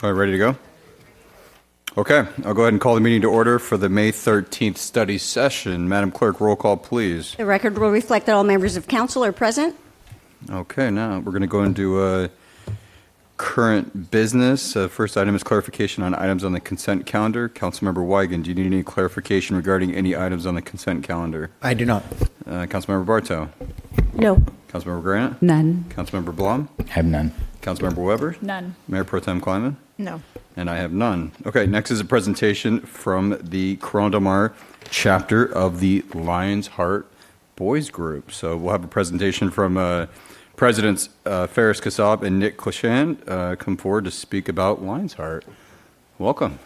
All right, ready to go? Okay, I'll go ahead and call the meeting to order for the May 13th study session. Madam Clerk, roll call, please. The record will reflect that all members of council are present. Okay, now we're going to go into current business. First item is clarification on items on the consent calendar. Councilmember Weigand, do you need any clarification regarding any items on the consent calendar? I do not. Councilmember Bartow? No. Councilmember Grant? None. Councilmember Blum? Have none. Councilmember Weber? None. Mayor Pro Tem Kleiman? No. And I have none. Okay, next is a presentation from the Corona Del Mar chapter of the Lion's Heart Boys Group. So we'll have a presentation from Presidents Ferris Kassab and Nick Clichan come forward to speak about Lion's Heart. Welcome.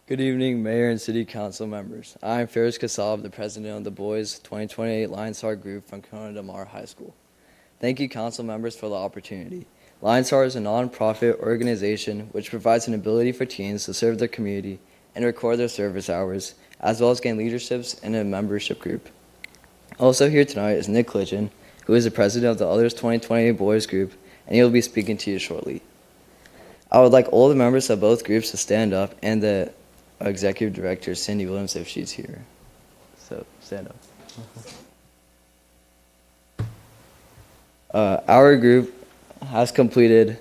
Good evening, Mayor and City Council members. I am Ferris Kassab, the president of the Boys 2028 Lion's Heart Group from Corona Del Mar High School. Thank you, council members, for the opportunity. Lion's Heart is a nonprofit organization which provides an ability for teens to serve their community and record their service hours, as well as gain leaderships in a membership group. Also here tonight is Nick Clichan, who is the president of the Others 2028 Boys Group, and he will be speaking to you shortly. I would like all the members of both groups to stand up, and the executive director, Cindy Williams, if she's here. So stand up. Our group has completed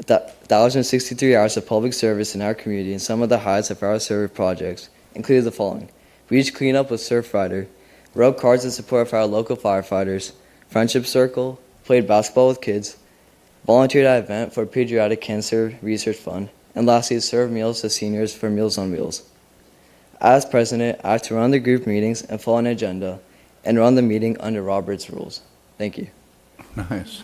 1,063 hours of public service in our community, and some of the highlights of our service projects include the following: beach cleanup with Surfrider, wrote cards in support for our local firefighters, friendship circle, played basketball with kids, volunteered at an event for Pediatric Cancer Research Fund, and lastly, served meals to seniors for Meals on Wheels. As president, I have to run the group meetings and follow an agenda, and run the meeting under Robert's rules. Thank you. Nice.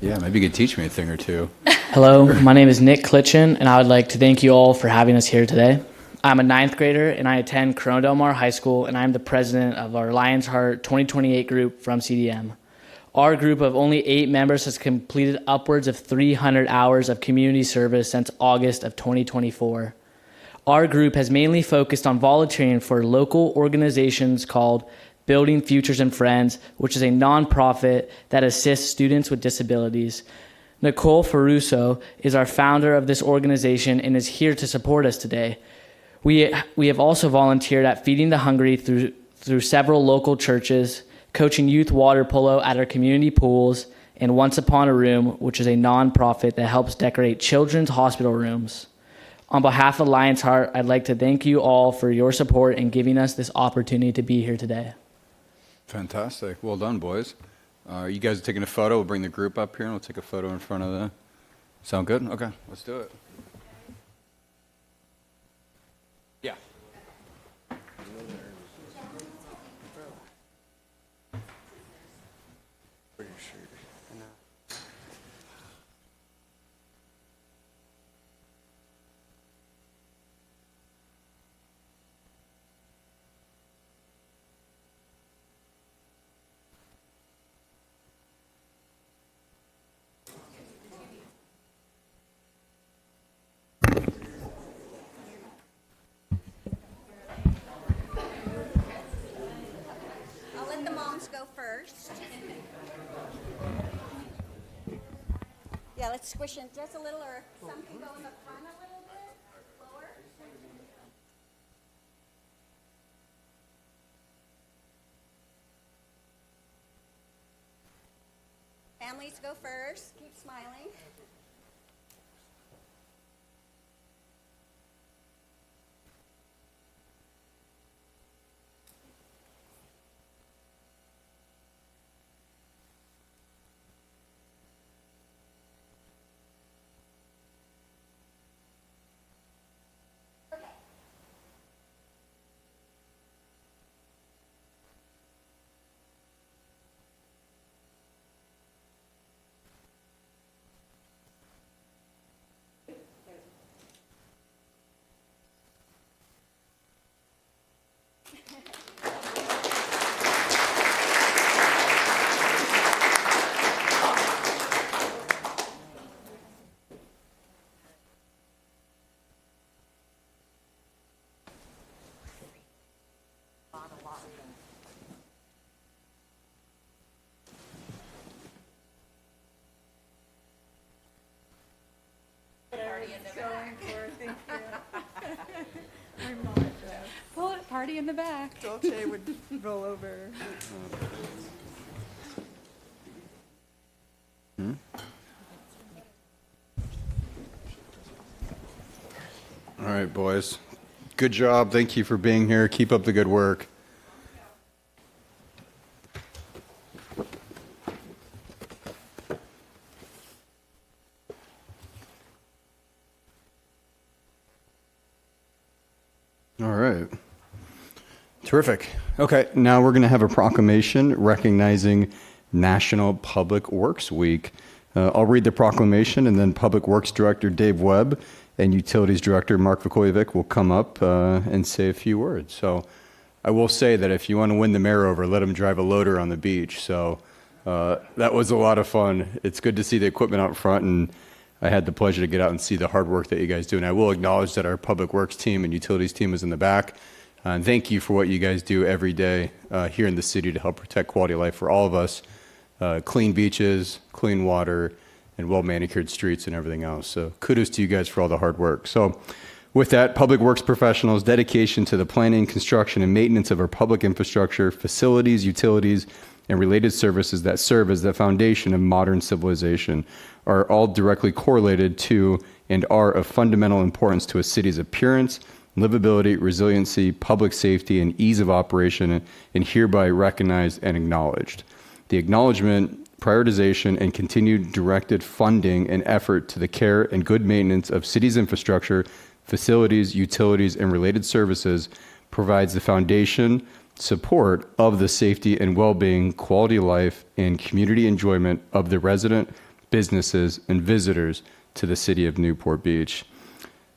Yeah, maybe you could teach me a thing or two. Hello, my name is Nick Clichan, and I would like to thank you all for having us here today. I'm a 9th grader, and I attend Corona Del Mar High School, and I'm the president of our Lion's Heart 2028 group from CDM. Our group of only 8 members has completed upwards of 300 hours of community service since August of 2024. Our group has mainly focused on volunteering for local organizations called Building Futures and Friends, which is a nonprofit that assists students with disabilities. Nicole Ferruso is our founder of this organization and is here to support us today. We have also volunteered at Feeding the Hungry through several local churches, coaching youth water polo at our community pools, and Once Upon a Room, which is a nonprofit that helps decorate children's hospital rooms. On behalf of Lion's Heart, I'd like to thank you all for your support and giving us this opportunity to be here today. Fantastic. Well done, boys. You guys are taking a photo. We'll bring the group up here, and we'll take a photo in front of the... Sound good? Okay, let's do it. Yeah. I'll let the moms go first. Yeah, let's squish in just a little, or some can go in the front a little bit, lower. Families go first. Keep smiling. in the back. Dolce would roll over. All right, boys. Good job. Thank you for being here. Keep up the good work. All right. Terrific. Okay, now we're going to have a proclamation recognizing National Public Works Week. I'll read the proclamation, and then Public Works Director Dave Webb and Utilities Director Mark Vukojevic will come up and say a few words. So I will say that if you want to win the mayor over, let him drive a loader on the beach. So that was a lot of fun. It's good to see the equipment out front, and I had the pleasure to get out and see the hard work that you guys do. And I will acknowledge that our Public Works team and Utilities team is in the back. And thank you for what you guys do every day here in the city to help protect quality of life for all of us. Clean beaches, clean water, and well-manicured streets and everything else. So kudos to you guys for all the hard work. So with that, Public Works professionals' dedication to the planning, construction, and maintenance of our public infrastructure, facilities, utilities, and related services that serve as the foundation of modern civilization are all directly correlated to and are of fundamental importance to a city's appearance, livability, resiliency, public safety, and ease of operation, and hereby recognized and acknowledged. The acknowledgement, prioritization, and continued directed funding and effort to the care and good maintenance of cities' infrastructure, facilities, utilities, and related services provides the foundation, support of the safety and well-being, quality of life, and community enjoyment of the resident, businesses, and visitors to the city of Newport Beach.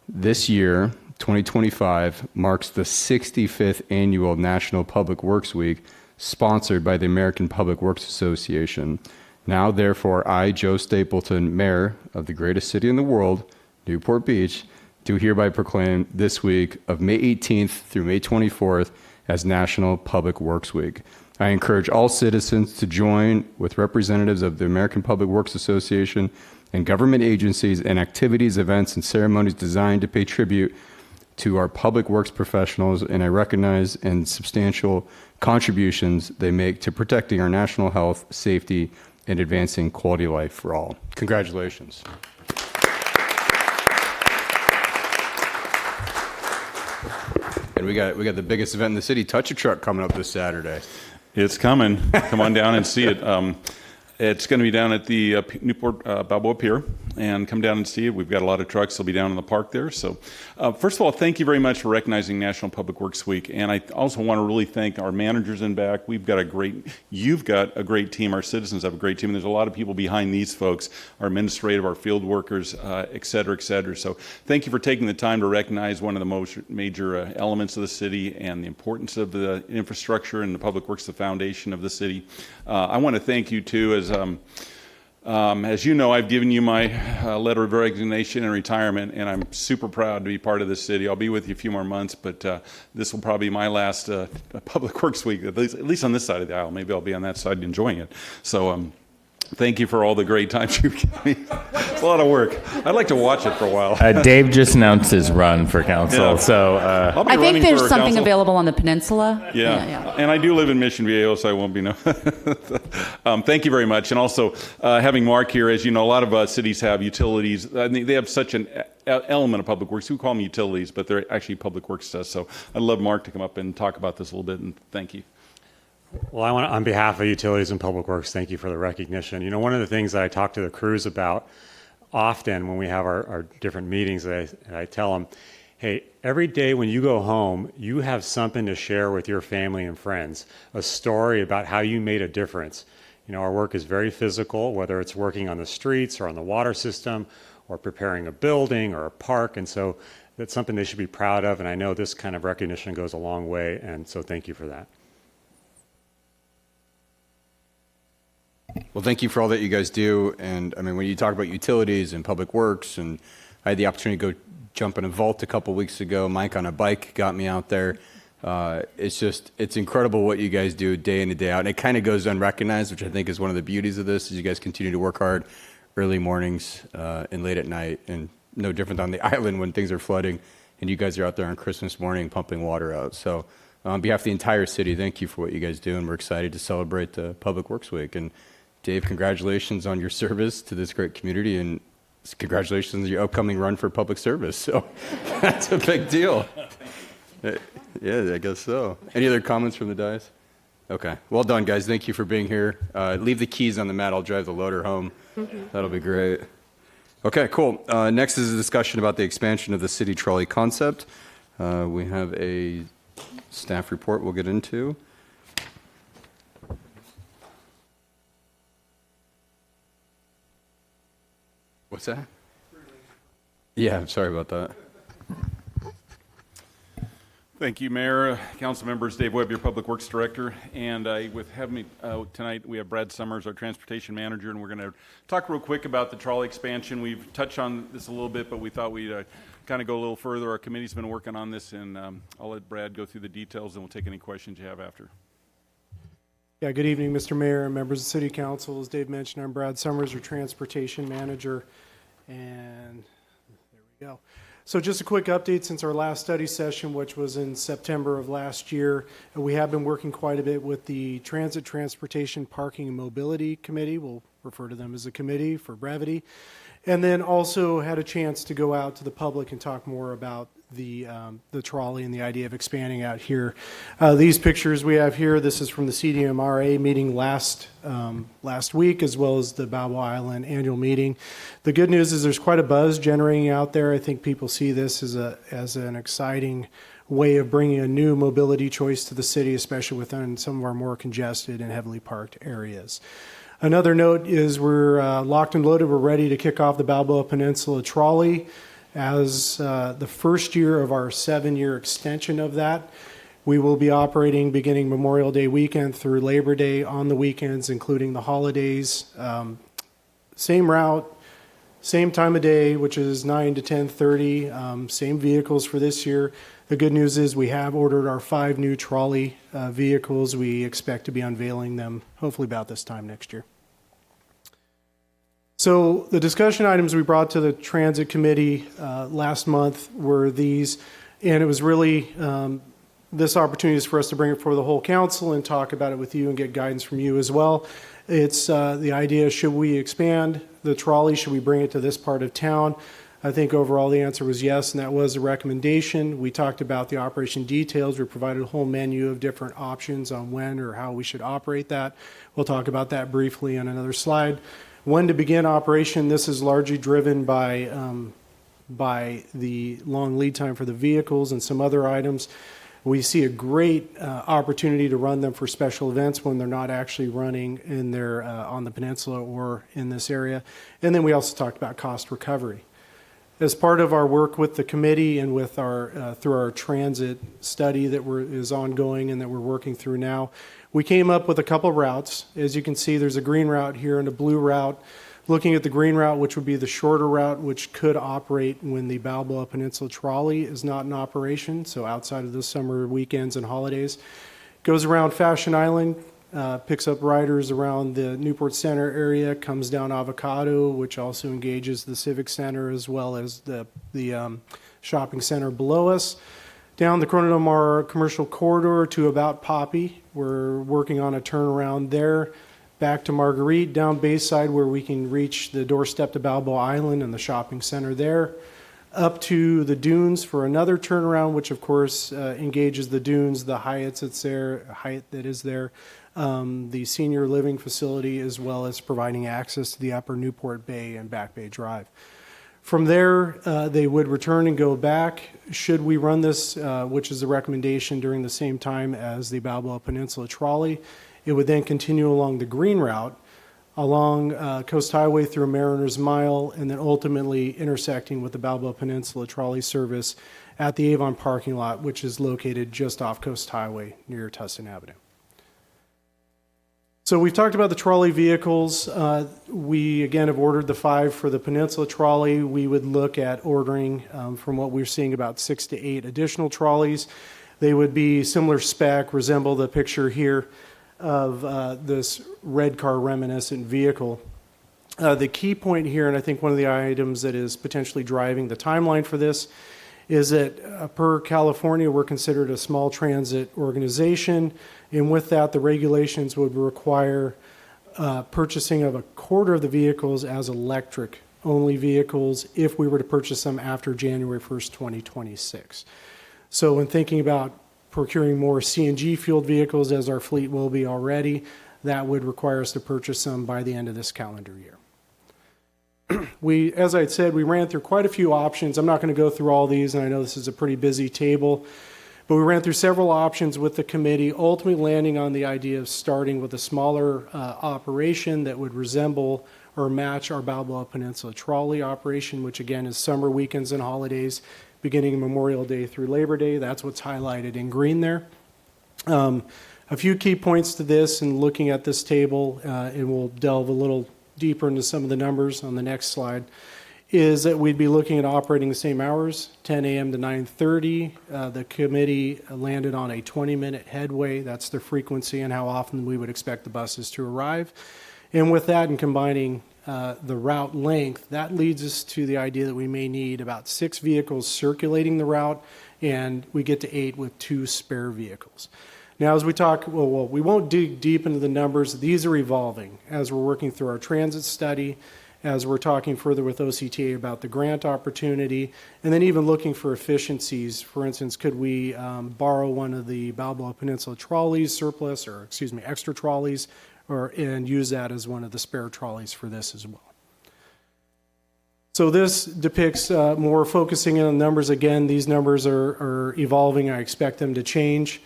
This year, 2025, marks the 65th annual National Public Works Week, sponsored by the American Public Works Association. Now, therefore, I, Joe Stapleton, Mayor of the greatest city in the world, Newport Beach, do hereby proclaim this week of May 18th through May 24th as National Public Works Week. I encourage all citizens to join with representatives of the American Public Works Association and government agencies in activities, events, and ceremonies designed to pay tribute to our public works professionals, and I recognize and substantial contributions they make to protecting our national health, safety, and advancing quality of life for all. Congratulations. And we got the biggest event in the city, Touch a Truck, coming up this Saturday. It's coming. Come on down and see it. It's going to be down at the Newport Balboa Pier, and come down and see it. We've got a lot of trucks that'll be down in the park there. So first of all, thank you very much for recognizing National Public Works Week. And I also want to really thank our managers in back. You've got a great team. Our citizens have a great team. And there's a lot of people behind these folks, our administrative, our field workers, et cetera, et cetera. So thank you for taking the time to recognize one of the most major elements of the city and the importance of the infrastructure and the public works, the foundation of the city. I want to thank you too, as you know, I've given you my letter of resignation and retirement, and I'm super proud to be part of this city. I'll be with you a few more months, but this will probably be my last Public Works Week, at least on this side of the aisle. Maybe I'll be on that side enjoying it. So thank you for all the great times you've given me. It's a lot of work. I'd like to watch it for a while. Dave just announced his run for council, Yeah. so I'll be I running think there's for something council. available on the peninsula. Yeah. And I do live in Mission Viejo, so I won't be thank you very much. And also, having Mark here, as you know, a lot of cities have utilities. I mean, they have such an element of public works. We call them utilities, but they're actually public works stuff. So I'd love Mark to come up and talk about this a little bit, and thank you. Well, I want to, on behalf of Utilities and Public Works, thank you for the recognition. You know, one of the things that I talk to the crews about often when we have our different meetings, I tell them, hey, every day when you go home, you have something to share with your family and friends, a story about how you made a difference. You know, our work is very physical, whether it's working on the streets or on the water system or preparing a building or a park, and so that's something they should be proud of, and I know this kind of recognition goes a long way, and so thank you for that. Well, thank you for all that you guys do. And I mean, when you talk about utilities and public works, and I had the opportunity to go jump in a vault a couple weeks ago. Mike on a bike got me out there. It's incredible what you guys do day in and day out. And it kind of goes unrecognized, which I think is one of the beauties of this, is you guys continue to work hard early mornings and late at night, and no different on the island when things are flooding, and you guys are out there on Christmas morning pumping water out. So On behalf of the entire city, thank you for what you guys do, and we're excited to celebrate the Public Works Week. And Dave, congratulations on your service to this great community, and congratulations on your upcoming run for public service. So that's a big deal. Yeah, I guess so. Any other comments from the dais? Okay. Well done, guys. Thank you for being here. Leave the keys on the mat. I'll drive the loader home. That'll be great. Okay, cool. Next is a discussion about the expansion of the city trolley concept. We have a staff report we'll get into. What's that? Yeah, I'm sorry about that. Thank you, Mayor, Council members. Dave Webb, your Public Works Director. And with having me tonight, we have Brad Summers, our Transportation Manager, and we're going to talk real quick about the trolley expansion. We've touched on this a little bit, but we thought we'd kind of go a little further. Our committee's been working on this, and I'll let Brad go through the details, and we'll take any questions you have after. Yeah, good evening, Mr. Mayor and members of the City Council. As Dave mentioned, I'm Brad Summers, your Transportation Manager, and there we go. So just a quick update since our last study session, which was in September of last year. We have been working quite a bit with the Transit, Transportation, Parking, and Mobility Committee. We'll refer to them as a committee for brevity. And then also had a chance to go out to the public and talk more about the trolley and the idea of expanding out here. These pictures we have here, this is from the CDMRA meeting last week, as well as the Balboa Island annual meeting. The good news is there's quite a buzz generating out there. I think people see this as an exciting way of bringing a new mobility choice to the city, especially within some of our more congested and heavily parked areas. Another note is we're locked and loaded. We're ready to kick off the Balboa Peninsula trolley as the first year of our 7-year extension of that. We will be operating beginning Memorial Day weekend through Labor Day on the weekends, including the holidays. Same route, same time of day, which is 9 to 10:30. Same vehicles for this year. The good news is we have ordered our 5 new trolley vehicles. We expect to be unveiling them hopefully about this time next year. So the discussion items we brought to the Transit Committee last month were these, and it was really this opportunity is for us to bring it before the whole council and talk about it with you and get guidance from you as well. It's the idea, should we expand the trolley? Should we bring it to this part of town? I think overall the answer was yes, and that was a recommendation. We talked about the operation details. We provided a whole menu of different options on when or how we should operate that. We'll talk about that briefly on another slide. When to begin operation, this is largely driven by the long lead time for the vehicles and some other items. We see a great opportunity to run them for special events when they're not actually running in their, on the peninsula or in this area. And then we also talked about cost recovery. As part of our work with the committee and with our through our transit study that is ongoing and that we're working through now, we came up with a couple routes. As you can see, there's a green route here and a blue route. Looking at the green route, which would be the shorter route, which could operate when the Balboa Peninsula trolley is not in operation, so outside of the summer weekends and holidays. Goes around Fashion Island, picks up riders around the Newport Center area, comes down Avocado, which also engages the Civic Center as well as the shopping center below us. Down the Corona del Mar commercial corridor to about Poppy. We're working on a turnaround there. Back to Marguerite, down Bayside where we can reach the doorstep to Balboa Island and the shopping center there. Up to the dunes for another turnaround, which of course engages the dunes, the Hyatt that is there, the senior living facility, as well as providing access to the upper Newport Bay and Back Bay Drive. From there, they would return and go back. Should we run this, which is the recommendation, during the same time as the Balboa Peninsula trolley, it would then continue along the green route, along Coast Highway through Mariners Mile, and then ultimately intersecting with the Balboa Peninsula trolley service at the Avon parking lot, which is located just off Coast Highway near Tustin Avenue. So we've talked about the trolley vehicles. We, again, have ordered the 5 for the Peninsula trolley. We would look at ordering, from what we're seeing, about 6 to 8 additional trolleys. They would be similar spec, resemble the picture here of this red car reminiscent vehicle. The key point here, and I think one of the items that is potentially driving the timeline for this, is that per California, we're considered a small transit organization, and with that, the regulations would require purchasing of a quarter of the vehicles as electric-only vehicles if we were to purchase them after January 1st, 2026. So when thinking about procuring more CNG-fueled vehicles, as our fleet will be already, that would require us to purchase them by the end of this calendar year. As I said, we ran through quite a few options. I'm not going to go through all these, and I know this is a pretty busy table, but we ran through several options with the committee, ultimately landing on the idea of starting with a smaller operation that would resemble or match our Balboa Peninsula trolley operation, which again is summer weekends and holidays, beginning Memorial Day through Labor Day. That's what's highlighted in green there. A few key points to this, and looking at this table, and we'll delve a little deeper into some of the numbers on the next slide, is that we'd be looking at operating the same hours, 10 a.m. to 9:30. The committee landed on a 20-minute headway. That's the frequency and how often we would expect the buses to arrive. And with that and combining the route length, that leads us to the idea that we may need about 6 vehicles circulating the route, and we get to 8 with 2 spare vehicles. Now, as we talk, well, we won't dig deep into the numbers. These are evolving as we're working through our transit study, as we're talking further with OCTA about the grant opportunity, and then even looking for efficiencies. For instance, could we borrow one of the Balboa Peninsula trolleys, extra trolleys, and use that as one of the spare trolleys for this as well. So this depicts more focusing in on numbers. Again, these numbers are evolving. I expect them to change.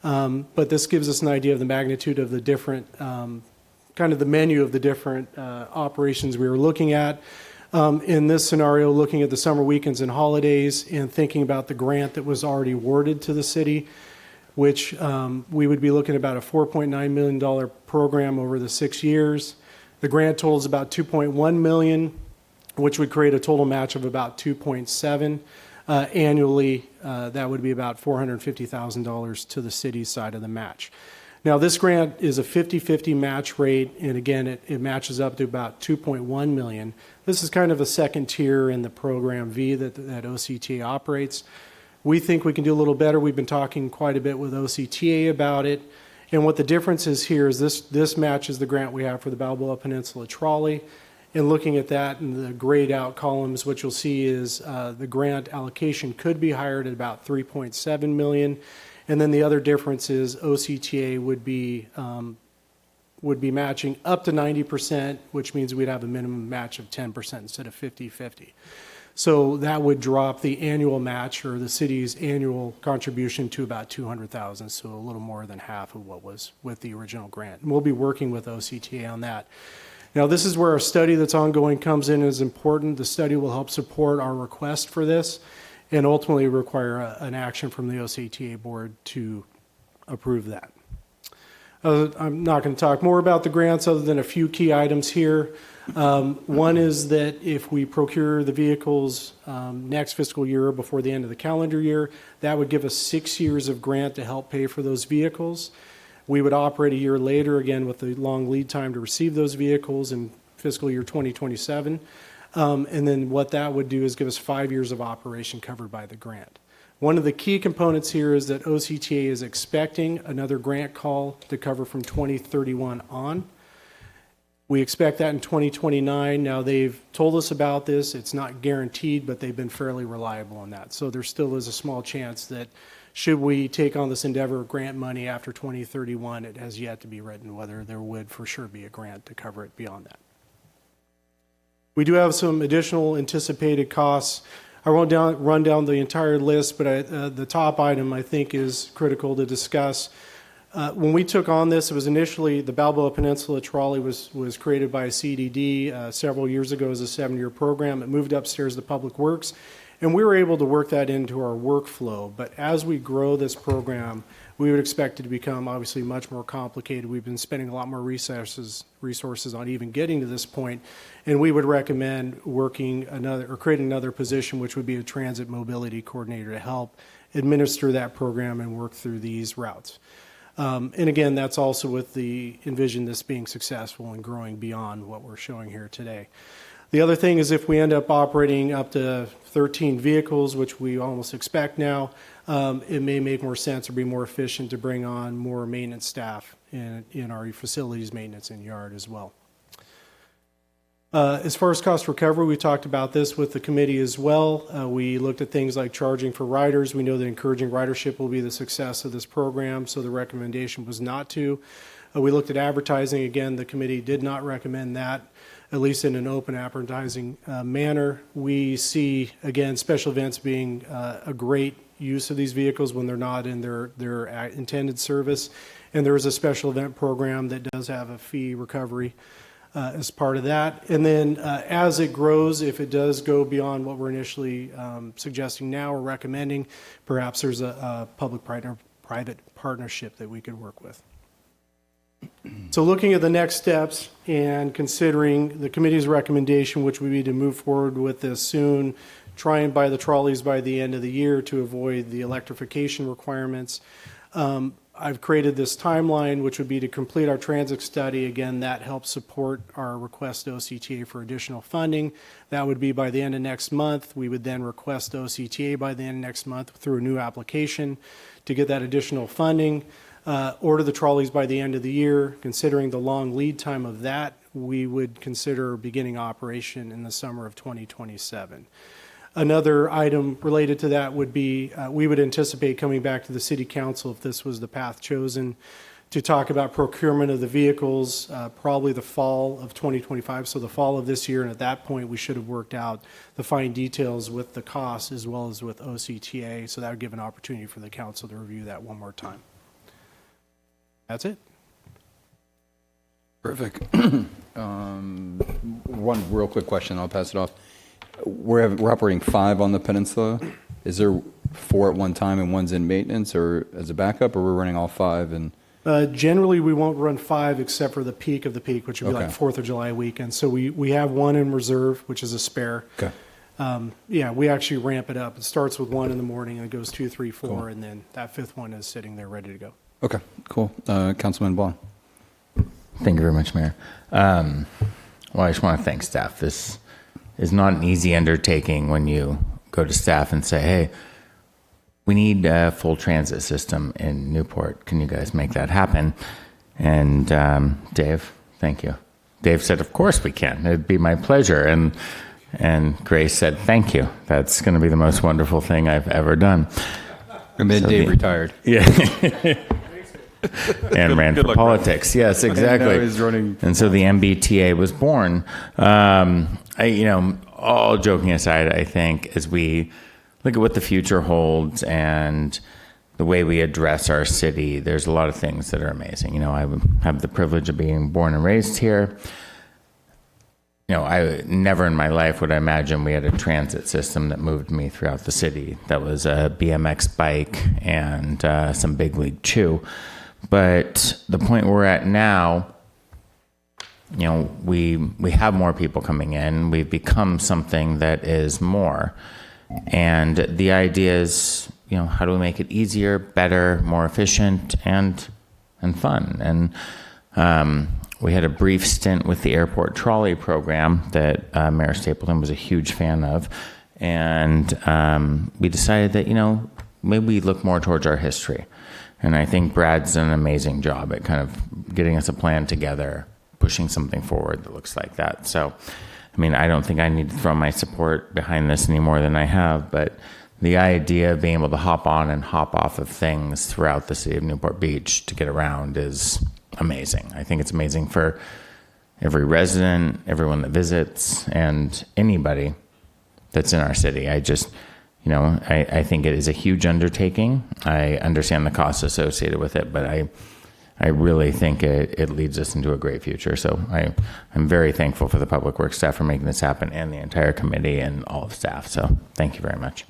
But this gives us an idea of the magnitude of the different, kind of the menu of the different operations we were looking at. In this scenario, looking at the summer weekends and holidays and thinking about the grant that was already awarded to the city, which we would be looking at about a $4.9 million program over the 6 years. The grant total is about $2.1 million, which would create a total match of about $2.7 annually. That would be about $450,000 to the city's side of the match. Now, this grant is a 50-50 match rate, and again, it matches up to about $2.1 million. This is kind of a second tier in the program V that OCTA operates. We think we can do a little better. We've been talking quite a bit with OCTA about it, and what the difference is here is this matches the grant we have for the Balboa Peninsula trolley. And looking at that in the grayed out columns, what you'll see is the grant allocation could be higher at about $3.7 million. And then the other difference is OCTA would be matching up to 90%, which means we'd have a minimum match of 10% instead of 50-50. So that would drop the annual match or the city's annual contribution to about $200,000, so a little more than half of what was with the original grant. And we'll be working with OCTA on that. Now, this is where our study that's ongoing comes in as important. The study will help support our request for this and ultimately require an action from the OCTA board to approve that. I'm not going to talk more about the grants other than a few key items here. One is that if we procure the vehicles next fiscal year before the end of the calendar year, that would give us 6 years of grant to help pay for those vehicles. We would operate a year later, again, with the long lead time to receive those vehicles in fiscal year 2027. And then what that would do is give us 5 years of operation covered by the grant. One of the key components here is that OCTA is expecting another grant call to cover from 2031 on. We expect that in 2029. Now, they've told us about this. It's not guaranteed, but they've been fairly reliable on that. So there still is a small chance that should we take on this endeavor of grant money after 2031, it has yet to be written whether there would for sure be a grant to cover it beyond that. We do have some additional anticipated costs. I won't run down the entire list, but the top item I think is critical to discuss. When we took on this, it was initially the Balboa Peninsula trolley was created by CDD several years ago as a 7-year program. It moved upstairs to Public Works, and we were able to work that into our workflow. But as we grow this program, we would expect it to become obviously much more complicated. We've been spending a lot more resources on even getting to this point, and we would recommend creating another position, which would be a transit mobility coordinator to help administer that program and work through these routes. And again, that's also with the envision this being successful and growing beyond what we're showing here today. The other thing is if we end up operating up to 13 vehicles, which we almost expect now, it may make more sense or be more efficient to bring on more maintenance staff in our facilities maintenance and yard as well. As far as cost recovery, we talked about this with the committee as well. We looked at things like charging for riders. We know that encouraging ridership will be the success of this program, so the recommendation was not to. We looked at advertising. Again, the committee did not recommend that, at least in an open advertising manner. We see, again, special events being a great use of these vehicles when they're not in their intended service. And there is a special event program that does have a fee recovery as part of that. And then as it grows, if it does go beyond what we're initially suggesting now or recommending, perhaps there's a public-private partnership that we could work with. So looking at the next steps and considering the committee's recommendation, which would be to move forward with this soon, try and buy the trolleys by the end of the year to avoid the electrification requirements. I've created this timeline, which would be to complete our transit study. Again, that helps support our request to OCTA for additional funding. That would be by the end of next month. We would then request OCTA by the end of next month through a new application to get that additional funding. Order the trolleys by the end of the year. Considering the long lead time of that, we would consider beginning operation in the summer of 2027. Another item related to that would be we would anticipate coming back to the City Council, if this was the path chosen, to talk about procurement of the vehicles probably the fall of 2025, so the fall of this year. And at that point, we should have worked out the fine details with the costs as well as with OCTA. So that would give an opportunity for the council to review that one more time. That's it. Terrific. One real quick question, I'll pass it off. We're operating 5 on the peninsula. Is there 4 at one time and one's in maintenance or as a backup, or we're running all 5? And generally, we won't run 5 except for the peak of the peak, which would be like 4th of July weekend. So we have 1 in reserve, which is a spare. Okay. Yeah, we actually ramp it up. It starts with 1 in the morning and it goes 2, 3, 4, Cool. and then that 5th one is sitting there ready to go. Okay, cool. Councilman Vaughn. Thank you very much, Mayor. Well, I just want to thank staff. This is not an easy undertaking when you go to staff and say, hey, we need a full transit system in Newport. Can you guys make that happen? And Dave, thank you. Dave said, of course we can. It'd be my pleasure. And Grace said, thank you. That's going to be the most wonderful thing I've ever done. And then Dave retired. Yeah. And ran for politics. Yes, exactly. He's running. And so the MBTA was born. All joking aside, I think as we look at what the future holds and the way we address our city, there's a lot of things that are amazing. I have the privilege of being born and raised here. I never in my life would I imagine we had a transit system that moved me throughout the city. That was a BMX bike and some big league chew. But the point we're at now, we have more people coming in. We've become something that is more. And the idea is, how do we make it easier, better, more efficient, and fun? And we had a brief stint with the airport trolley program that Mayor Stapleton was a huge fan of. And we decided that, maybe we look more towards our history. And I think Brad's done an amazing job at kind of getting us a plan together, pushing something forward that looks like that. So, I don't think I need to throw my support behind this any more than I have, but the idea of being able to hop on and hop off of things throughout the city of Newport Beach to get around is amazing. I think it's amazing for every resident, everyone that visits, and anybody that's in our city. I think it is a huge undertaking. I understand the costs associated with it, but I really think it leads us into a great future. So I'm very thankful for the Public Works staff for making this happen and the entire committee and all of staff. So thank you very much.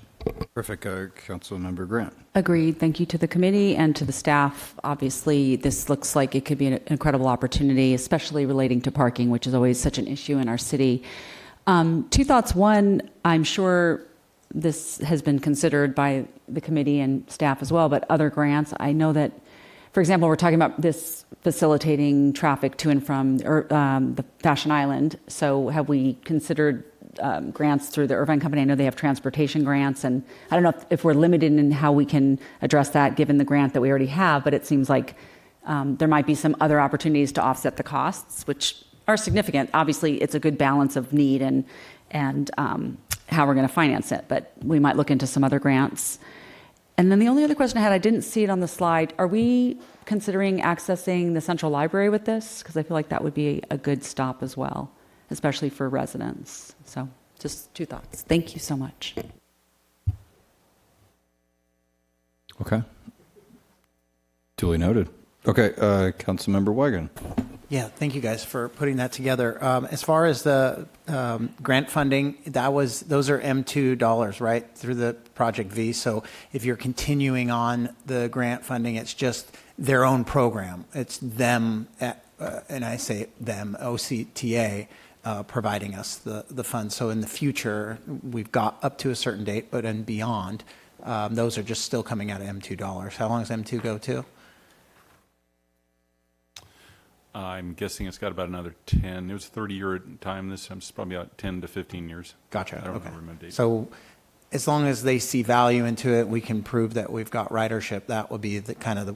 Perfect. Councilmember Grant. Agreed. Thank you to the committee and to the staff. Obviously, this looks like it could be an incredible opportunity, especially relating to parking, which is always such an issue in our city. 2 thoughts. One, I'm sure this has been considered by the committee and staff as well, but other grants, I know that for example, we're talking about this facilitating traffic to and from the Fashion Island. So have we considered grants through the Irvine Company? I know they have transportation grants, and I don't know if we're limited in how we can address that given the grant that we already have, but it seems like there might be some other opportunities to offset the costs, which are significant. Obviously, it's a good balance of need and how we're going to finance it, but we might look into some other grants. And then the only other question I had, I didn't see it on the slide. Are we considering accessing the central library with this? Because I feel like that would be a good stop as well, especially for residents. So just 2 thoughts. Thank you so much. Okay. Duly noted. Okay, Councilmember Weigand. Yeah, thank you guys for putting that together. As far as the grant funding, those are M2 dollars, right, through the Project V. So if you're continuing on the grant funding, it's just their own program. It's them, and I say them, OCTA, providing us the funds. So in the future, we've got up to a certain date, but and beyond, those are just still coming out of M2 dollars. How long does M2 go to? I'm guessing it's got about another 10. It was a 30-year time. This time it's probably about 10 to 15 years. Gotcha. I don't Okay. remember the date. So as long as they see value into it, we can prove that we've got ridership. That will be the kind of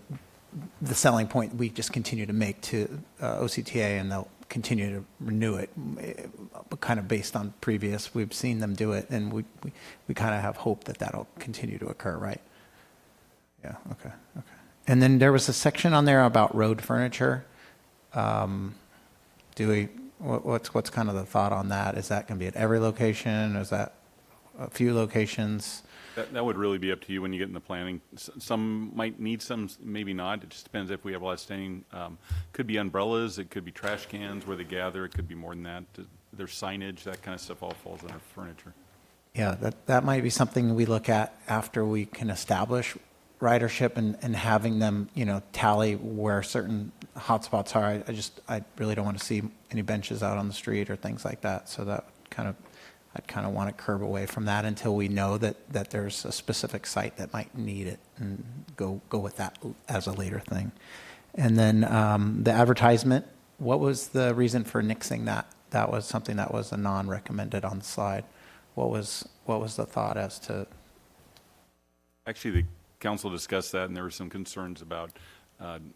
the selling point we just continue to make to OCTA, and they'll continue to renew it, but kind of based on previous. We've seen them do it, and we kind of have hope that that'll continue to occur, right? Yeah. Okay. And then there was a section on there about road furniture. What's kind of the thought on that? Is that going to be at every location? Is that a few locations? That would really be up to you when you get in the planning. Some might need some, maybe not. It just depends if we have a lot of standing. Could be umbrellas. It could be trash cans where they gather. It could be more than that. There's signage. That kind of stuff all falls under furniture. Yeah, that might be something we look at after we can establish ridership and having them, tally where certain hotspots are. I really don't want to see any benches out on the street or things like that. So that I'd kind of want to curb away from that until we know that there's a specific site that might need it, and go with that as a later thing. And then the advertisement, what was the reason for nixing that? That was something that was a non-recommended on the slide. What was the thought as to? Actually, the council discussed that, and there were some concerns about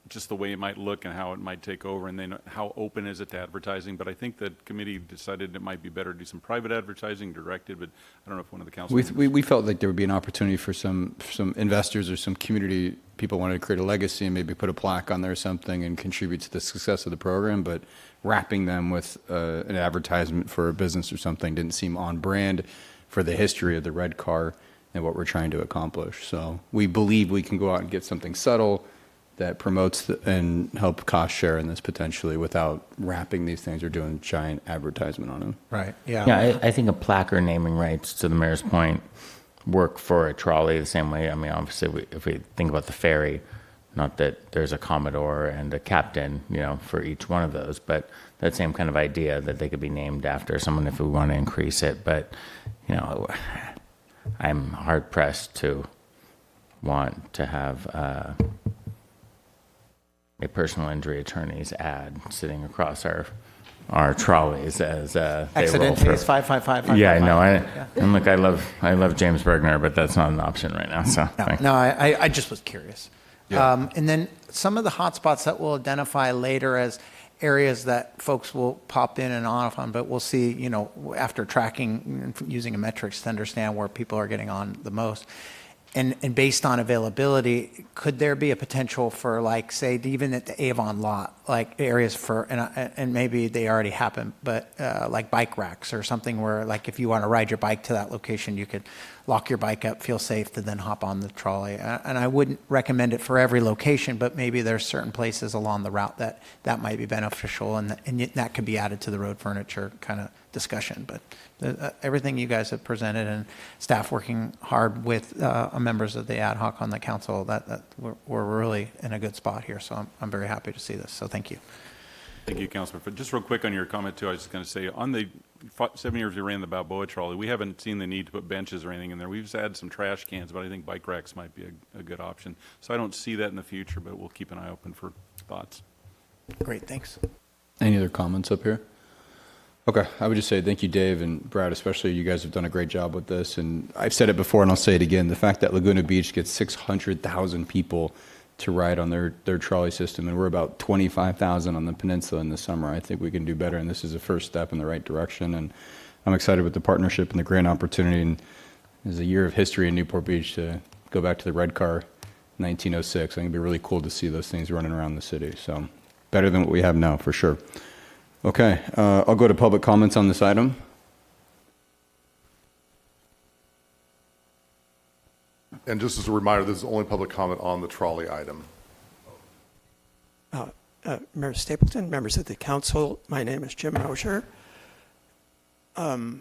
just the way it might look and how it might take over, and then how open is it to advertising. But I think the committee decided it might be better to do some private advertising directed, but I don't know if one of the council We felt like there would be an opportunity for some investors or some community people wanted to create a legacy and maybe put a plaque on there or something and contribute to the success of the program, but wrapping them with an advertisement for a business or something didn't seem on brand for the history of the red car and what we're trying to accomplish. So we believe we can go out and get something subtle that promotes and help cost share in this potentially without wrapping these things or doing giant advertisement on them. Right. Yeah. Yeah, I think a plaque or naming rights, to the mayor's point, work for a trolley the same way. I mean, obviously, if we think about the ferry, not that there's a commodore and a captain, for each one of those, but that same kind of idea that they could be named after someone if we want to increase it. But, I'm hard pressed to want to have a personal injury attorney's ad sitting across our trolleys as they roll Accident through. phase 555. Yeah, I know. And look, I love James Bergner, but that's not an option right now. So thanks. No, I just was curious. Yeah. And then some of the hotspots that we'll identify later as areas that folks will pop in and off on, but we'll see, after tracking and using a metrics to understand where people are getting on the most. And based on availability, could there be a potential for, like, say, even at the Avon lot, like areas for, and maybe they already happen, but like bike racks or something where, like, if you want to ride your bike to that location, you could lock your bike up, feel safe to then hop on the trolley. And I wouldn't recommend it for every location, but maybe there's certain places along the route that might be beneficial, and that could be added to the road furniture kind of discussion. But everything you guys have presented, and staff working hard with members of the ad hoc on the council, that we're really in a good spot here. So I'm very happy to see this. So thank you. Thank you, Councilor. But just real quick on your comment too, I was just going to say on the 7 years we ran the Balboa trolley, we haven't seen the need to put benches or anything in there. We've just added some trash cans, but I think bike racks might be a good option. So I don't see that in the future, but we'll keep an eye open for thoughts. Great, thanks. Any other comments up here? Okay, I would just say thank you, Dave and Brad, especially. You guys have done a great job with this. And I've said it before and I'll say it again. The fact that Laguna Beach gets 600,000 people to ride on their trolley system, and we're about 25,000 on the peninsula in the summer. I think we can do better, and this is a first step in the right direction. And I'm excited with the partnership and the grant opportunity. And there's a year of history in Newport Beach to go back to the red car, 1906. I think it'd be really cool to see those things running around the city. So better than what we have now, for sure. Okay, I'll go to public comments on this item. And just as a reminder, this is only public comment on the trolley item. Mayor Stapleton, members of the council, my name is Jim Mosher. At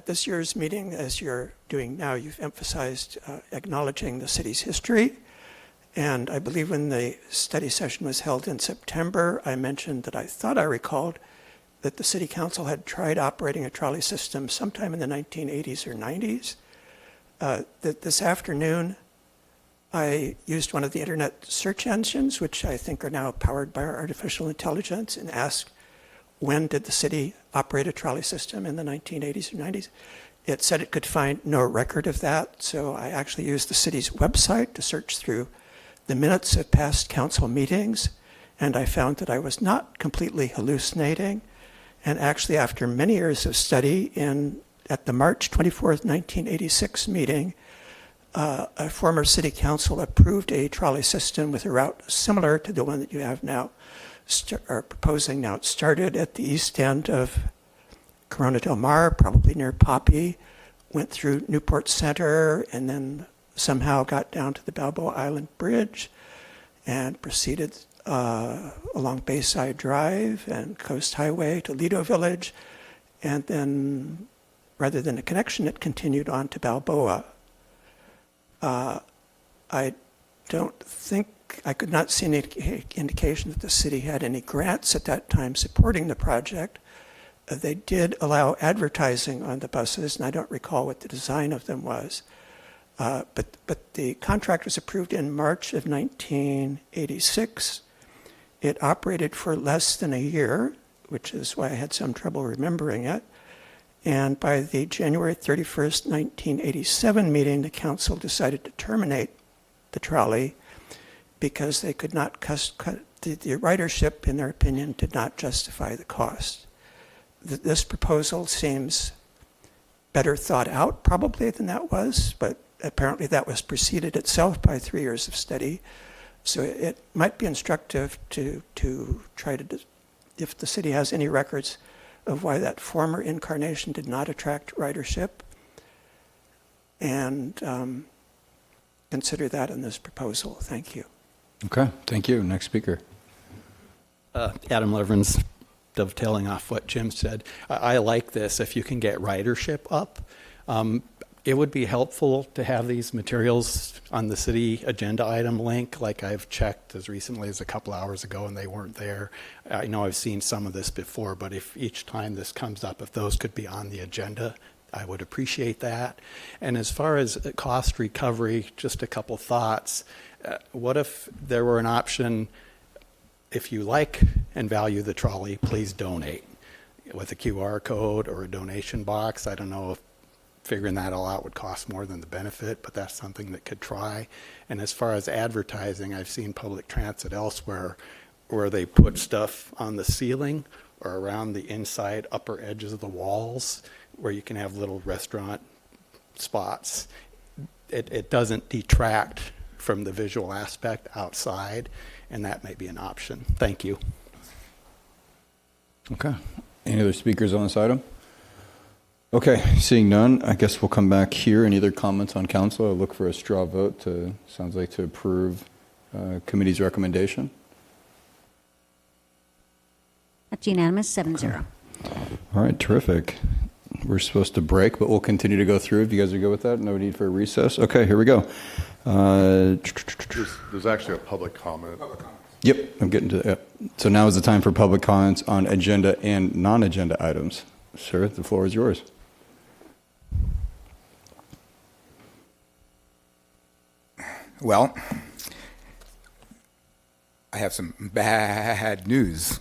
this year's meeting, as you're doing now, you've emphasized acknowledging the city's history. And I believe when the study session was held in September, I mentioned that I thought I recalled that the city council had tried operating a trolley system sometime in the 1980s or 90s. This afternoon, I used one of the internet search engines, which I think are now powered by artificial intelligence, and asked, when did the city operate a trolley system in the 1980s or 90s? It said it could find no record of that, so I actually used the city's website to search through the minutes of past council meetings, and I found that I was not completely hallucinating. And actually, after many years of study, at the March 24th, 1986 meeting, a former city council approved a trolley system with a route similar to the one that you have now, are proposing now. It started at the east end of Corona del Mar, probably near Poppy, went through Newport Center, and then somehow got down to the Balboa Island Bridge and proceeded along Bayside Drive and Coast Highway to Lido Village, and then rather than a connection, it continued on to Balboa. I don't think, I could not see any indication that the city had any grants at that time supporting the project. They did allow advertising on the buses, and I don't recall what the design of them was. But the contract was approved in March of 1986. It operated for less than a year, which is why I had some trouble remembering it. And by the January 31st, 1987 meeting, the council decided to terminate the trolley because they could not the ridership, in their opinion, did not justify the cost. This proposal seems better thought out probably than that was, but apparently that was preceded itself by 3 years of study. So it might be instructive to try to, if the city has any records of why that former incarnation did not attract ridership, and consider that in this proposal. Thank you. Okay, thank you. Next speaker. Adam Leverins, dovetailing off what Jim said. I like this. If you can get ridership up, it would be helpful to have these materials on the city agenda item link. Like I've checked as recently as a couple hours ago and they weren't there. I know I've seen some of this before, but if each time this comes up, if those could be on the agenda, I would appreciate that. And as far as cost recovery, just a couple thoughts. What if there were an option, if you like and value the trolley, please donate with a QR code or a donation box. I don't know if figuring that all out would cost more than the benefit, but that's something that could try. And as far as advertising, I've seen public transit elsewhere where they put stuff on the ceiling or around the inside upper edges of the walls where you can have little restaurant spots. It doesn't detract from the visual aspect outside, and that may be an option. Thank you. Okay. Any other speakers on this item? Okay, seeing none, I guess we'll come back here. Any other comments on council? I'll look for a straw vote to, sounds like, to approve committee's recommendation. That's unanimous, 7-0. All right, terrific. We're supposed to break, but we'll continue to go through. If you guys are good with that, no need for a recess. Okay, here we go. There's actually a public comment. Yep, I'm getting to that. Yep. So now is the time for public comments on agenda and non-agenda items. Sir, the floor is yours. Well, I have some bad news.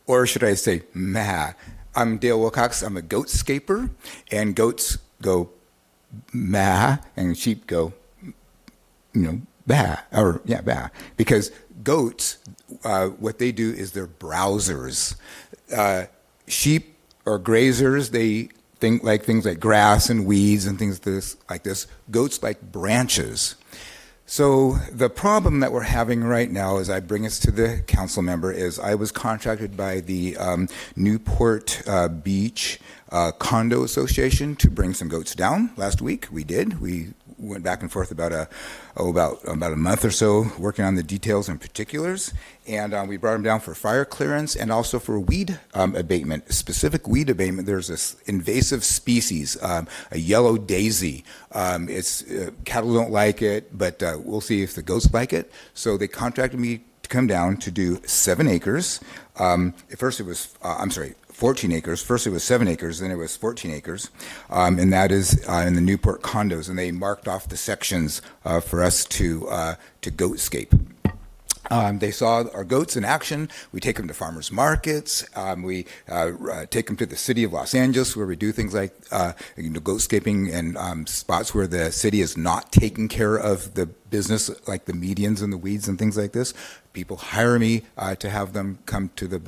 Or should I say, meh. I'm Dale Wilcox. I'm a goat scaper, and goats go meh, and sheep go, bah, bah. Because goats, what they do is they're browsers. Sheep are grazers. They like things like grass and weeds and things like this. Goats like branches. So the problem that we're having right now, as I bring us to the council member, is I was contracted by the Newport Beach Condo Association to bring some goats down last week. We did. We went back and forth about a month or so working on the details and particulars, and we brought them down for fire clearance and also for weed abatement, specific weed abatement. There's this invasive species, a yellow daisy. Cattle don't like it, but we'll see if the goats like it. So they contracted me to come down to do 7 acres. At first it was, 14 acres. First it was 7 acres, then it was 14 acres, and that is in the Newport condos. And they marked off the sections for us to goatscape. They saw our goats in action. We take them to farmers markets. We take them to the city of Los Angeles, where we do things like goatscaping and spots where the city is not taking care of the business, like the medians and the weeds and things like this. People hire me to have them come to the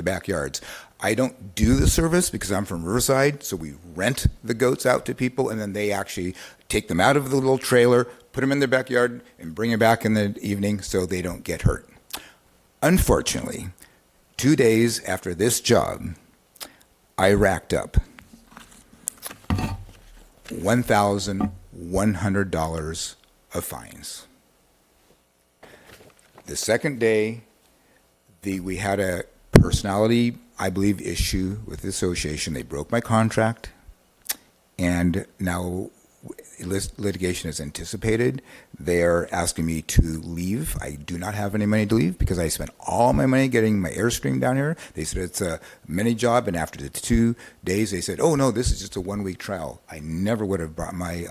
backyards. I don't do the service because I'm from Riverside, so we rent the goats out to people, and then they actually take them out of the little trailer, put them in their backyard, and bring them back in the evening so they don't get hurt. Unfortunately, 2 days after this job, I racked up $1,100 of fines. The second day, we had a personality, I believe, issue with the association. They broke my contract, and now litigation is anticipated. They're asking me to leave. I do not have any money to leave because I spent all my money getting my Airstream down here. They said it's a mini job, and after the 2 days, they said, "Oh no, this is just a 1-week trial." I never would have brought my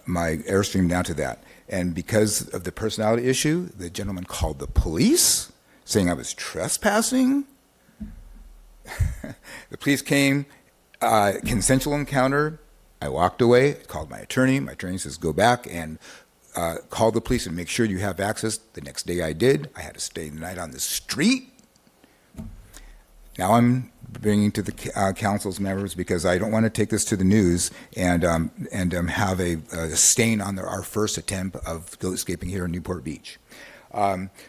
my Airstream down to that. And because of the personality issue, the gentleman called the police, saying I was trespassing. The police came, consensual encounter. I walked away, called my attorney. My attorney says, go back and call the police and make sure you have access. The next day I did. I had to stay the night on the street. Now I'm bringing to the council's members because I don't want to take this to the news and have a stain on our first attempt of goatscaping here in Newport Beach.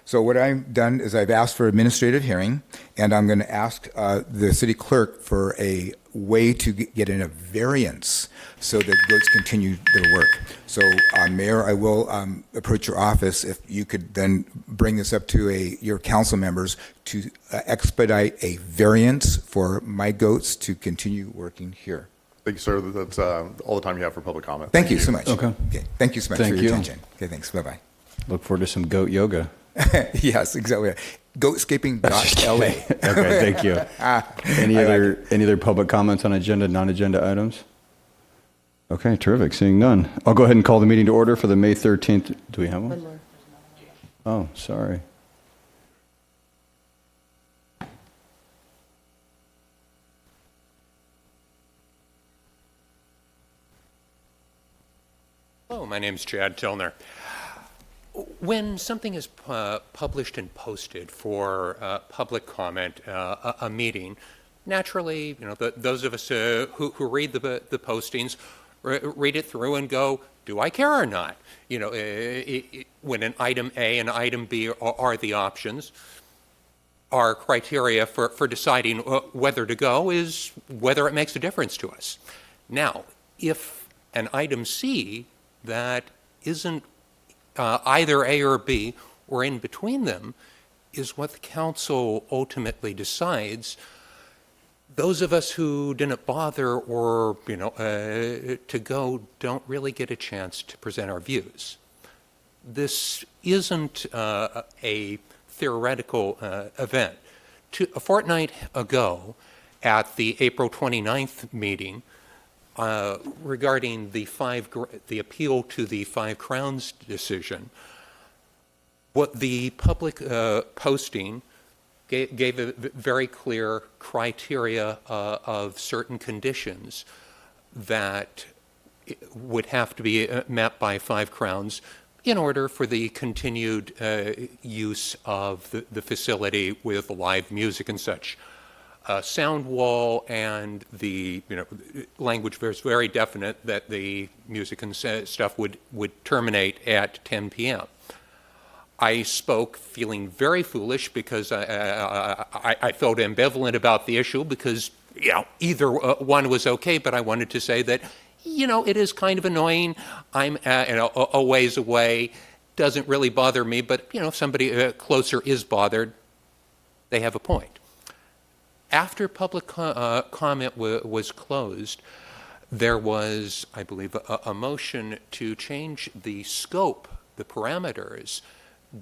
So what I've done is I've asked for administrative hearing, and I'm going to ask the city clerk for a way to get in a variance so that goats continue their work. So, Mayor, I will approach your office if you could then bring this up to your council members to expedite a variance for my goats to continue working here. Thank you, sir. That's all the time you have for public comment. Thank you so much. Okay. Thank you so much for your attention. Okay, thanks. Bye-bye. Look forward to some goat yoga. Yes, exactly. Goatscaping.la. Okay, thank you. Any other public comments on agenda, non-agenda items? Okay, terrific. Seeing none. I'll go ahead and call the meeting to order for the May 13th. Do we have one? More. Oh, sorry. Hello, my name is Chad Tilner. When something is published and posted for public comment, a meeting, naturally, those of us who read the postings read it through and go, do I care or not? When an item A and item B are the options, our criteria for deciding whether to go is whether it makes a difference to us. Now, if an item C that isn't either A or B or in between them is what the council ultimately decides, those of us who didn't bother or to go don't really get a chance to present our views. this isn't a theoretical event. A fortnight ago, at the April 29th meeting, regarding the appeal to the Five Crowns decision, what the public posting gave a very clear criteria of certain conditions that would have to be met by Five Crowns in order for the continued use of the facility with live music and such. Sound wall and the language was very definite that the music and stuff would terminate at 10 p.m. I spoke feeling very foolish because I felt ambivalent about the issue because either one was okay, but I wanted to say that it is kind of annoying. I'm a ways away. Doesn't really bother me, but if somebody closer is bothered, they have a point. After public comment was closed, there was, I believe, a motion to change the scope, the parameters,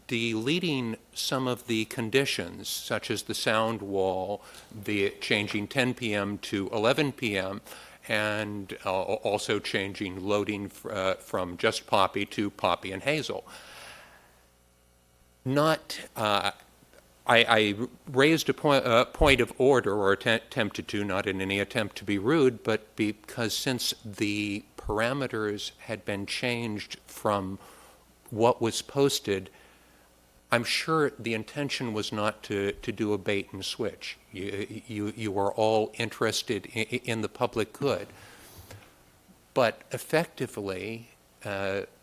deleting some of the conditions, such as the sound wall, the changing 10 p.m. to 11 p.m., and also changing loading from just Poppy to Poppy and Hazel. I raised a point of order, or attempted to, not in any attempt to be rude, but because since the parameters had been changed from what was posted, I'm sure the intention was not to do a bait and switch. You are all interested in the public good. But effectively,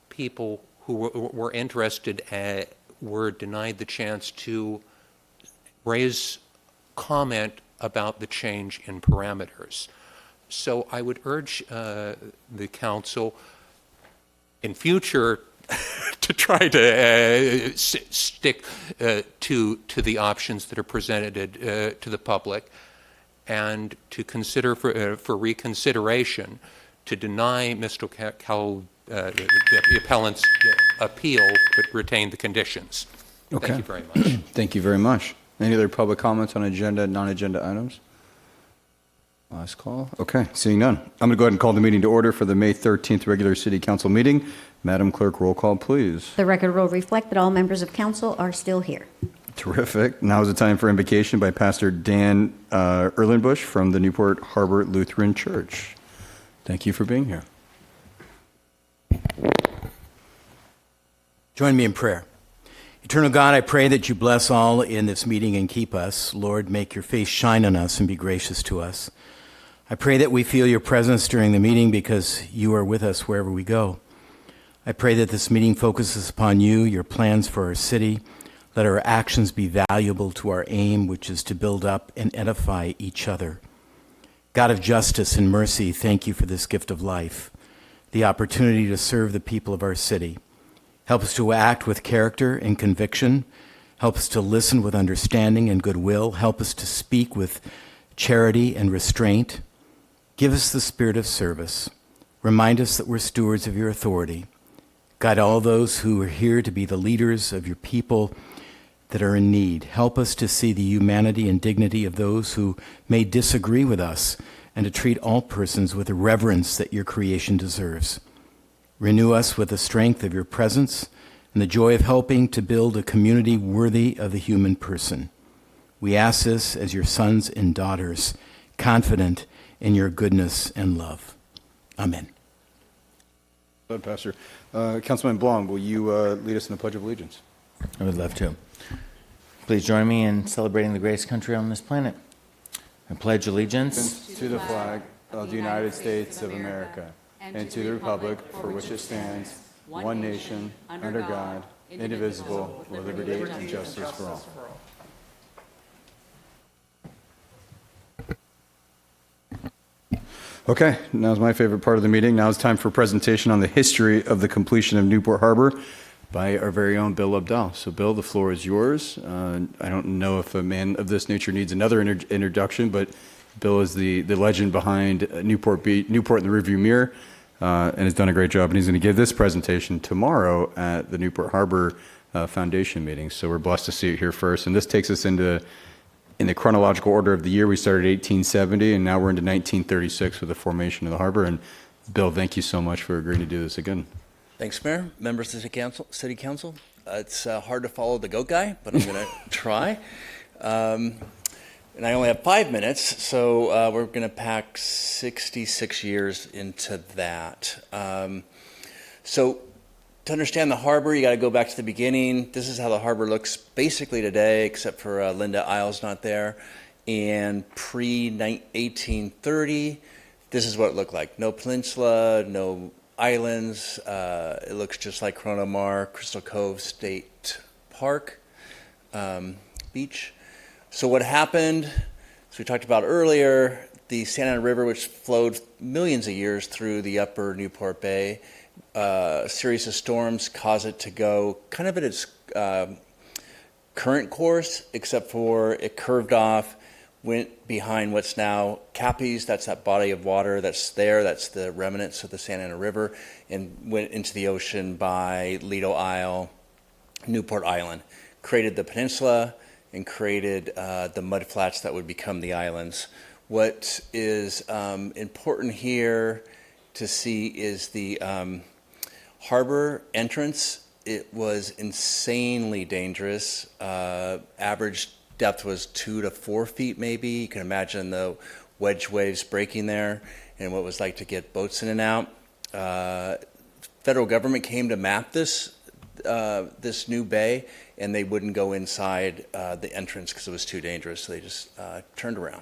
people who were interested were denied the chance to raise comment about the change in parameters. So I would urge the council in future to try to stick to the options that are presented to the public, and to consider for reconsideration to deny Mr. The appellant's appeal, but retain the conditions. Okay. Thank you very much. Thank you very much. Any other public comments on agenda, non-agenda items? Last call. Okay, seeing none. I'm going to go ahead and call the meeting to order for the May 13th regular City Council meeting. Madam Clerk, roll call, please. The record will reflect that all members of council are still here. Terrific. Now is the time for invocation by Pastor Dan Erlenbush from the Newport Harbor Lutheran Church. Thank you for being here. Join me in prayer. Eternal God, I pray that you bless all in this meeting and keep us. Lord, make your face shine on us and be gracious to us. I pray that we feel your presence during the meeting because you are with us wherever we go. I pray that this meeting focuses upon you, your plans for our city. Let our actions be valuable to our aim, which is to build up and edify each other. God of justice and mercy, thank you for this gift of life, the opportunity to serve the people of our city. Help us to act with character and conviction. Help us to listen with understanding and goodwill. Help us to speak with charity and restraint. Give us the spirit of service. Remind us that we're stewards of your authority. Guide all those who are here to be the leaders of your people that are in need. Help us to see the humanity and dignity of those who may disagree with us, and to treat all persons with the reverence that your creation deserves. Renew us with the strength of your presence and the joy of helping to build a community worthy of the human person. We ask this as your sons and daughters, confident in your goodness and love. Amen. Go ahead, Pastor. Councilman Blanc, will you lead us in the Pledge of Allegiance? I would love to. Please join me in celebrating the greatest country on this planet. I pledge allegiance To the flag of the United States of America and to the republic for which it stands, one nation, under God, indivisible, with liberty and justice for all. Okay, now's my favorite part of the meeting. Now it's time for a presentation on the history of the completion of Newport Harbor by our very own Bill Abdal. So, Bill, the floor is yours. I don't know if a man of this nature needs another introduction, but Bill is the legend behind Newport in the rearview mirror. and has done a great job. And he's going to give this presentation tomorrow at the Newport Harbor Foundation meeting. So we're blessed to see it here first. And this takes us in the chronological order of the year. We started 1870, and now we're into 1936 with the formation of the harbor. And Bill, thank you so much for agreeing to do this again. Thanks, Mayor. Members of the City Council. It's hard to follow the goat guy, but I'm going to try. And I only have 5 minutes, so we're going to pack 66 years into that. So to understand the harbor, you got to go back to the beginning. This is how the harbor looks basically today, except for Linda Isles not there. And pre-1830, this is what it looked like. No peninsula, no islands. It looks just like Corona Mar, Crystal Cove State Park, beach. So what happened, as we talked about earlier, the Santa Ana River, which flowed millions of years through the upper Newport Bay, a series of storms caused it to go kind of at its current course, except for it curved off, went behind what's now Capiz, that's that body of water that's there, that's the remnants of the Santa Ana River, and went into the ocean by Lido Isle, Newport Island, created the peninsula, and created the mud flats that would become the islands. What is important here to see is the harbor entrance. It was insanely dangerous. Average depth was 2 to 4 feet maybe. You can imagine the wedge waves breaking there and what it was like to get boats in and out. Federal government came to map this new bay, and they wouldn't go inside the entrance because it was too dangerous, so they just turned around.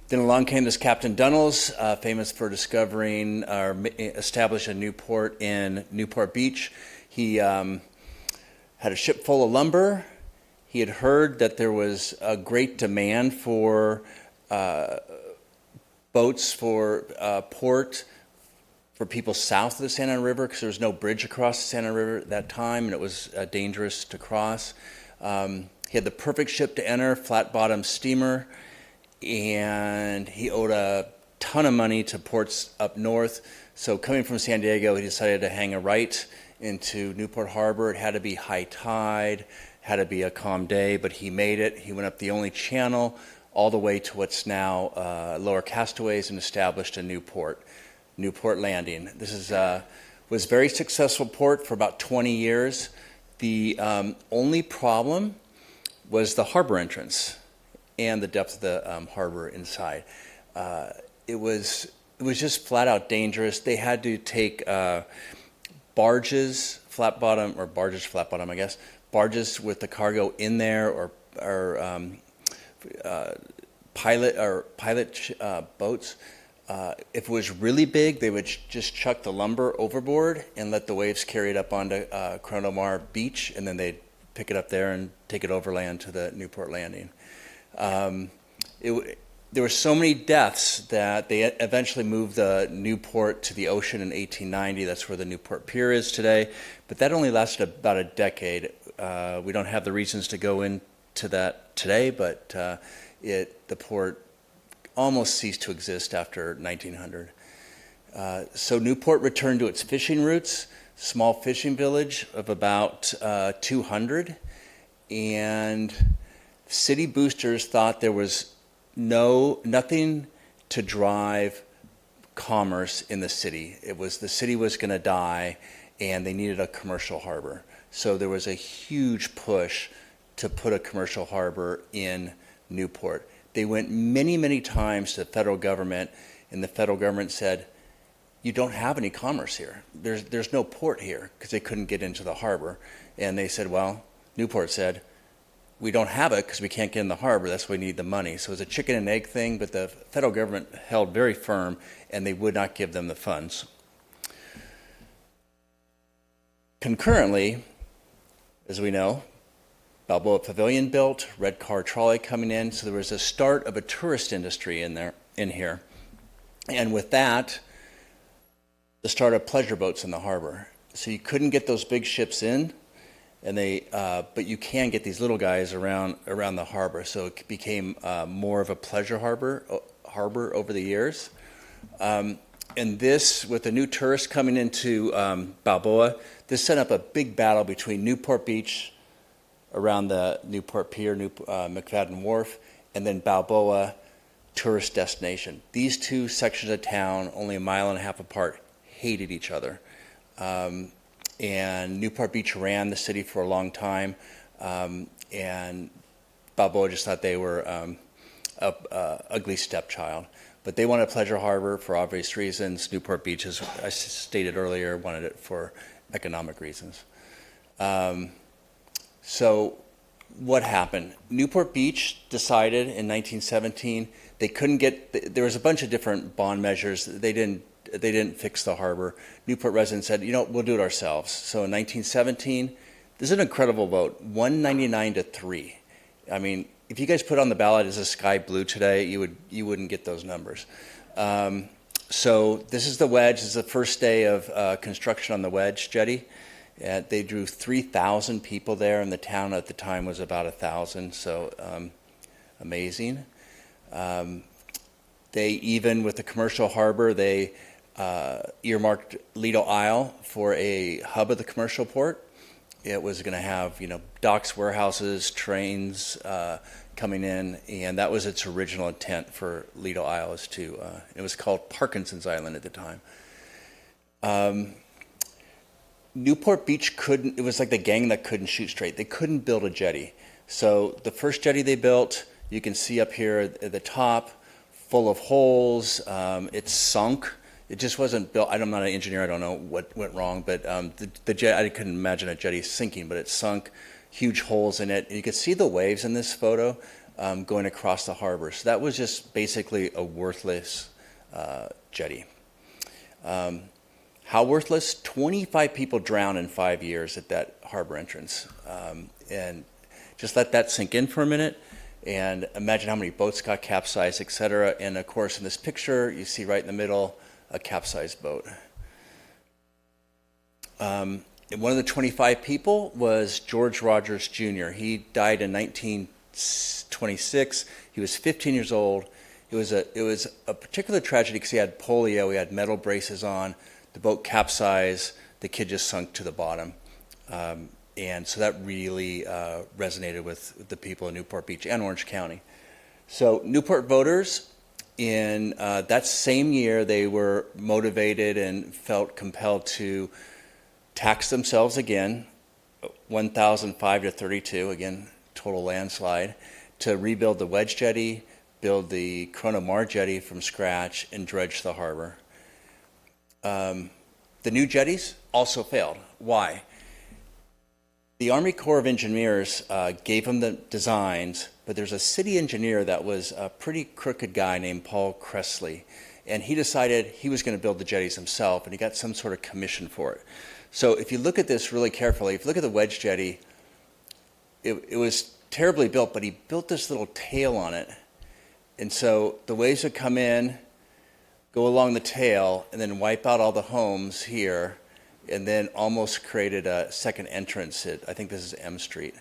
Then along came this Captain Dunnels, famous for discovering or establishing a Newport in Newport Beach. He had a ship full of lumber. He had heard that there was a great demand for boats for port for people south of the Santa Ana River, because there was no bridge across the Santa Ana River at that time, and it was dangerous to cross. He had the perfect ship to enter, flat-bottom steamer, and he owed a ton of money to ports up north. So coming from San Diego, he decided to hang a right into Newport Harbor. It had to be high tide, had to be a calm day, but he made it. He went up the only channel all the way to what's now Lower Castaways and established a Newport Landing. This is was a very successful port for about 20 years. The only problem was the harbor entrance and the depth of the harbor inside. It was just flat out dangerous. They had to take barges with the cargo in there, or pilot boats. If it was really big, they would just chuck the lumber overboard and let the waves carry it up onto Corona Mar Beach, and then they'd pick it up there and take it overland to the Newport Landing. There were so many deaths that they eventually moved the Newport to the ocean in 1890. That's where the Newport Pier is today. But that only lasted about a decade. We don't have the reasons to go into that today, but the port almost ceased to exist after 1900. So Newport returned to its fishing roots, small fishing village of about 200, and city boosters thought there was nothing to drive commerce in the city. The city was going to die, and they needed a commercial harbor. So there was a huge push to put a commercial harbor in Newport. They went many, many times to the federal government, and the federal government said, "You don't have any commerce here. There's no port here," because they couldn't get into the harbor. And they said, well, Newport said, "We don't have it because we can't get in the harbor. That's why we need the money." So it was a chicken and egg thing, but the federal government held very firm, and they would not give them the funds. Concurrently, as we know, Balboa Pavilion built, red car trolley coming in, so there was a start of a tourist industry in here. And with that, the start of pleasure boats in the harbor. So you couldn't get those big ships in, but you can get these little guys around the harbor. So it became more of a pleasure harbor over the years. And this, with the new tourists coming into Balboa, this set up a big battle between Newport Beach around the Newport Pier, McFadden Wharf, and then Balboa tourist destination. These two sections of town, only a mile and a half apart, hated each other. And Newport Beach ran the city for a long time, and Balboa just thought they were a ugly stepchild. But they wanted Pleasure Harbor for obvious reasons. Newport Beach, as I stated earlier, wanted it for economic reasons. So what happened? Newport Beach decided in 1917 they couldn't get, there was a bunch of different bond measures. They didn't fix the harbor. Newport residents said, we'll do it ourselves. So in 1917, this is an incredible vote, 199 to 3. I mean, if you guys put on the ballot as a sky blue today, you wouldn't get those numbers. So this is the wedge. This is the first day of construction on the wedge jetty. They drew 3,000 people there, and the town at the time was about 1,000. So amazing. They even, with the commercial harbor, they earmarked Lido Isle for a hub of the commercial port. It was going to have, docks, warehouses, trains coming in, and that was its original intent for Lido Isle. It was called Parkinson's Island at the time. Newport Beach couldn't, it was like the gang that couldn't shoot straight. They couldn't build a jetty. So the first jetty they built, you can see up here at the top, full of holes. It sunk. It just wasn't built. I'm not an engineer. I don't know what went wrong, but the jet, I couldn't imagine a jetty sinking, but it sunk, huge holes in it. And you could see the waves in this photo going across the harbor. So that was just basically a worthless jetty. How worthless? 25 people drowned in 5 years at that harbor entrance. And just let that sink in for a minute and imagine how many boats got capsized, et cetera. And of course, in this picture, you see right in the middle, a capsized boat. And one of the 25 people was George Rogers Jr. He died in 1926. He was 15 years old. It was a particular tragedy because he had polio. He had metal braces on. The boat capsized. The kid just sunk to the bottom. And so that really resonated with the people in Newport Beach and Orange County. So Newport voters, in that same year, they were motivated and felt compelled to tax themselves again, 1,005 to 32, again, total landslide, to rebuild the wedge jetty, build the Corona Mar jetty from scratch, and dredge the harbor. The new jetties also failed. Why? The Army Corps of Engineers gave them the designs, but there's a city engineer that was a pretty crooked guy named Paul Cressley, and he decided he was going to build the jetties himself, and he got some sort of commission for it. So if you look at this really carefully, if you look at the wedge jetty, it was terribly built, but he built this little tail on it, and so the waves would come in, go along the tail, and then wipe out all the homes here, and then almost created a second entrance at, I think this is M Street.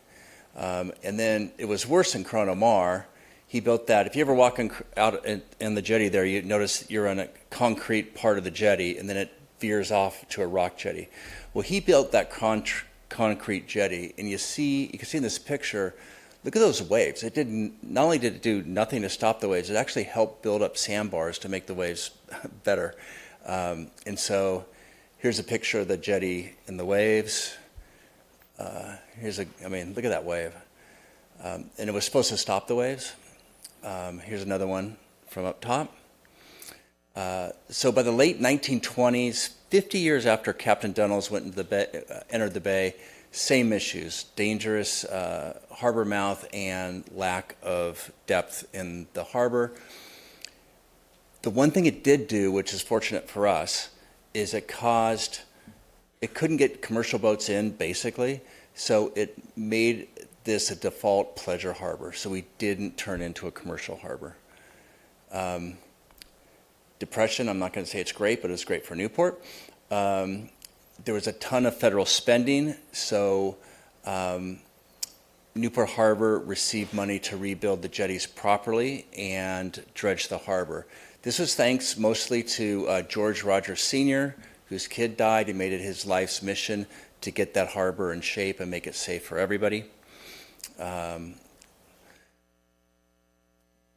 And then it was worse in Corona Mar. He built that. If you ever walk out in the jetty there, you notice you're on a concrete part of the jetty, and then it veers off to a rock jetty. Well, he built that concrete jetty, and you can see in this picture, look at those waves. Not only did it do nothing to stop the waves, it actually helped build up sandbars to make the waves better. And so here's a picture of the jetty and the waves. Look at that wave. And it was supposed to stop the waves. Here's another one from up top. So by the late 1920s, 50 years after Captain Dunnels went into the bay, entered the bay, same issues, dangerous harbor mouth and lack of depth in the harbor. The one thing it did do, which is fortunate for us, is it couldn't get commercial boats in, basically, so it made this a default pleasure harbor, so we didn't turn into a commercial harbor. Depression, I'm not going to say it's great, but it was great for Newport. There was a ton of federal spending, so Newport Harbor received money to rebuild the jetties properly and dredge the harbor. This was thanks mostly to George Rogers Sr., whose kid died. He made it his life's mission to get that harbor in shape and make it safe for everybody.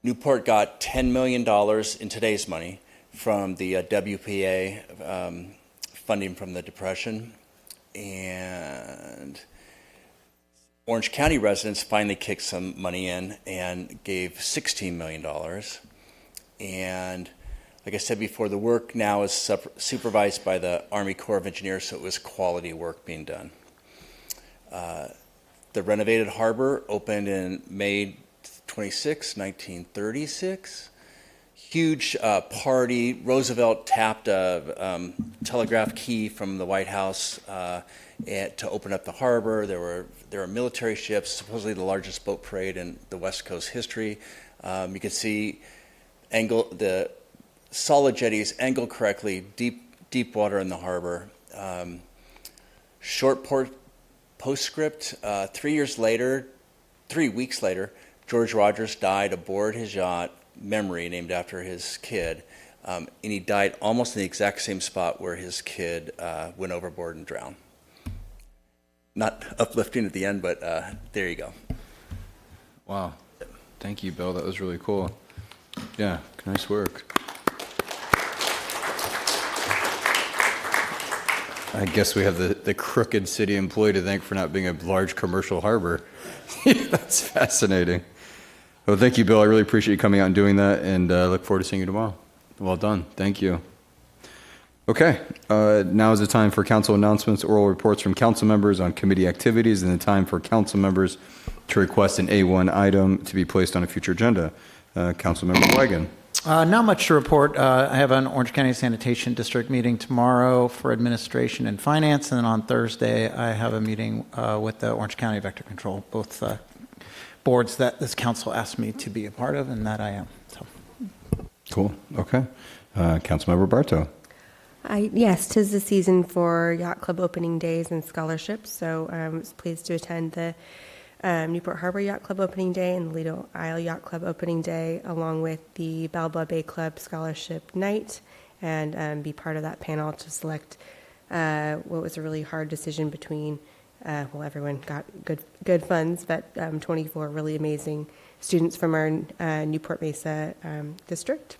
Newport got $10 million in today's money from the WPA funding from the Depression. And Orange County residents finally kicked some money in and gave $16 million. And like I said before, the work now is supervised by the Army Corps of Engineers, so it was quality work being done. The renovated harbor opened in May 26, 1936. Huge party. Roosevelt tapped a telegraph key from the White House to open up the harbor. There were military ships, supposedly the largest boat parade in the West Coast history. You could see the solid jetties angled correctly, deep water in the harbor. Short postscript, 3 weeks later, George Rogers died aboard his yacht, Memory, named after his kid, and he died almost in the exact same spot where his kid went overboard and drowned. Not uplifting at the end, but there you go. Wow. Thank you, Bill. That was really cool. Yeah, nice work. I guess we have the crooked city employee to thank for not being a large commercial harbor. That's fascinating. Well, thank you, Bill. I really appreciate you coming out and doing that, and look forward to seeing you tomorrow. Well done. Thank you. Okay, now is the time for council announcements, oral reports from council members on committee activities, and the time for council members to request an A1 item to be placed on a future agenda. Councilmember Wagon. Not much to report. I have an Orange County Sanitation District meeting tomorrow for administration and finance, and then on Thursday I have a meeting with the Orange County Vector Control, both boards that this council asked me to be a part of, and that I am. So. Cool. Okay. Councilmember Bartow. Yes, 'tis the season for yacht club opening days and scholarships, so I was pleased to attend the Newport Harbor Yacht Club opening day and the Lido Isle Yacht Club opening day, along with the Balboa Bay Club Scholarship Night, and be part of that panel to select what was a really hard decision between, everyone got good funds, but 24 really amazing students from our Newport Mesa district.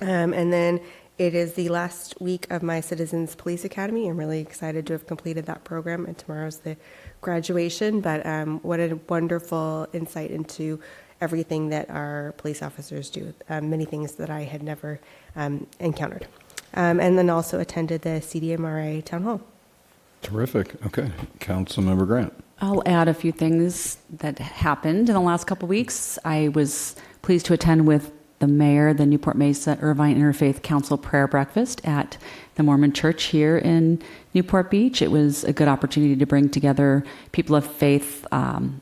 And then it is the last week of my Citizens Police Academy. I'm really excited to have completed that program, and tomorrow's the graduation, but what a wonderful insight into everything that our police officers do, many things that I had never encountered. And then also attended the CDMRA Town Hall. Terrific. Okay. Councilmember Grant. I'll add a few things that happened in the last couple of weeks. I was pleased to attend with the mayor, the Newport Mesa Irvine Interfaith Council prayer breakfast at the Mormon Church here in Newport Beach. It was a good opportunity to bring together people of faith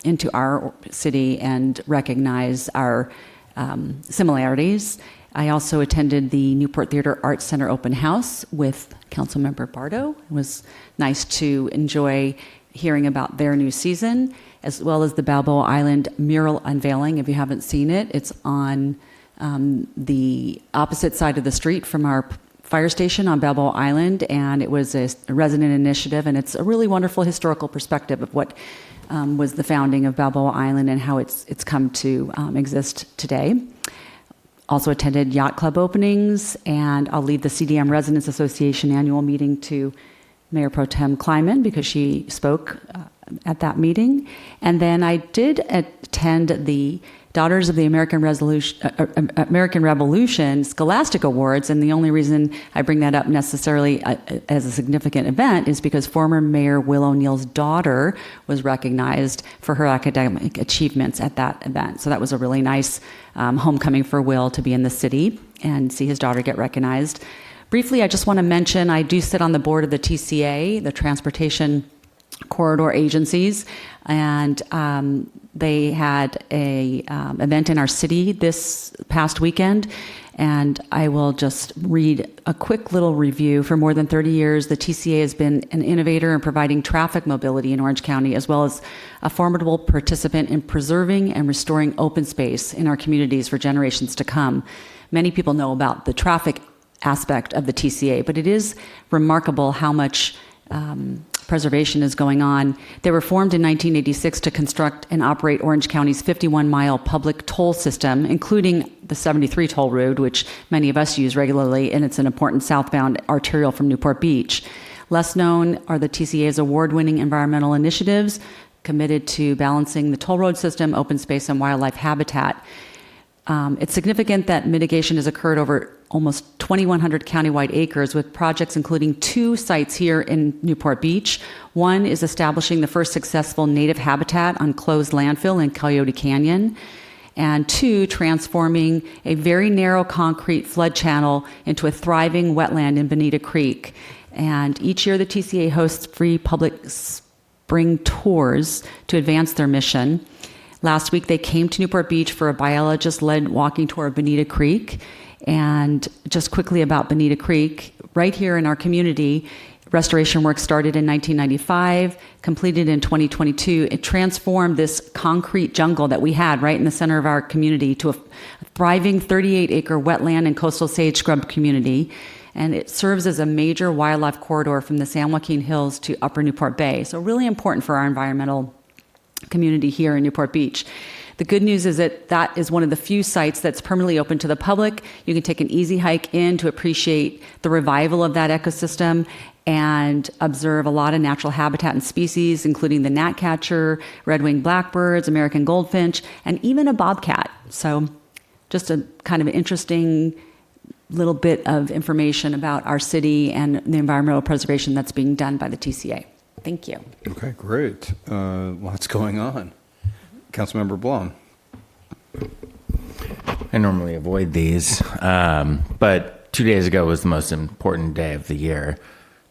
into our city and recognize our similarities. I also attended the Newport Theater Arts Center open house with Councilmember Bartow. It was nice to enjoy hearing about their new season, as well as the Balboa Island mural unveiling. If you haven't seen it, it's on the opposite side of the street from our fire station on Balboa Island, and it was a resident initiative, and it's a really wonderful historical perspective of what was the founding of Balboa Island and how it's come to exist today. Also attended yacht club openings, and I'll leave the CDM Residents Association annual meeting to Mayor Pro Tem Kleiman because she spoke at that meeting. And then I did attend the Daughters of the American Revolution Scholastic Awards, and the only reason I bring that up necessarily as a significant event is because former Mayor Will O'Neill's daughter was recognized for her academic achievements at that event. So that was a really nice homecoming for Will to be in the city and see his daughter get recognized. Briefly, I just want to mention I do sit on the board of the TCA, the Transportation Corridor Agencies, and they had a event in our city this past weekend, And I will just read a quick little review. For more than 30 years, the TCA has been an innovator in providing traffic mobility in Orange County, as well as a formidable participant in preserving and restoring open space in our communities for generations to come. Many people know about the traffic aspect of the TCA, but it is remarkable how much preservation is going on. They were formed in 1986 to construct and operate Orange County's 51-mile public toll system, including the 73 toll road, which many of us use regularly, and it's an important southbound arterial from Newport Beach. Less known are the TCA's award-winning environmental initiatives committed to balancing the toll road system, open space, and wildlife habitat. It's significant that mitigation has occurred over almost 2,100 countywide acres, with projects including 2 sites here in Newport Beach. One is establishing the first successful native habitat on closed landfill in Coyote Canyon, and 2, transforming a very narrow concrete flood channel into a thriving wetland in Bonita Creek. And each year the TCA hosts free public spring tours to advance their mission. Last week they came to Newport Beach for a biologist-led walking tour of Bonita Creek. And just quickly about Bonita Creek, right here in our community, restoration work started in 1995, completed in 2022. It transformed this concrete jungle that we had right in the center of our community to a thriving 38-acre wetland and coastal sage scrub community. And it serves as a major wildlife corridor from the San Joaquin Hills to Upper Newport Bay. So really important for our environmental community here in Newport Beach. The good news is that that is one of the few sites that's permanently open to the public. You can take an easy hike in to appreciate the revival of that ecosystem and observe a lot of natural habitat and species, including the gnatcatcher, red-winged blackbirds, American goldfinch, and even a bobcat. So just a kind of interesting little bit of information about our city and the environmental preservation that's being done by the TCA. Thank you. Okay, great. Lots going on. Councilmember Blum. I normally avoid these, but 2 days ago was the most important day of the year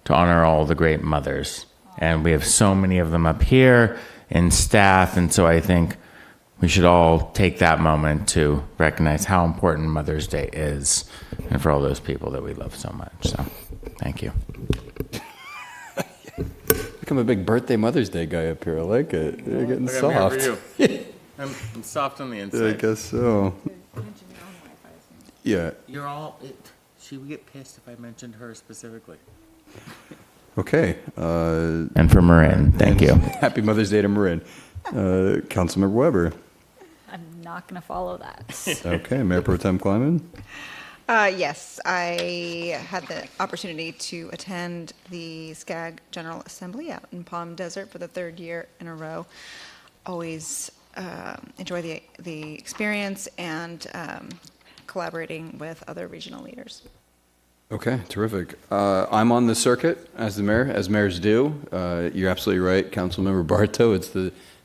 to honor all the great mothers. And we have so many of them up here in staff, and so I think we should all take that moment to recognize how important Mother's Day is and for all those people that we love so much. So thank you. Become a big birthday Mother's Day guy up here. I like it. You're getting Look, I'm here soft. for you. I'm soft on the inside. I guess so. Yeah. You're all. She would get pissed if I mentioned her specifically. Okay. And for Marin, thank you. Happy Mother's Day to Marin. Councilmember Weber. I'm not going to follow that. Okay. Mayor Pro Tem Kleiman. Yes, I had the opportunity to attend the SCAG General Assembly out in Palm Desert for the 3rd year in a row. Always enjoy the experience and collaborating with other regional leaders. Okay, terrific. I'm on the circuit as the mayor, as mayors do. You're absolutely right, Councilmember Bartow.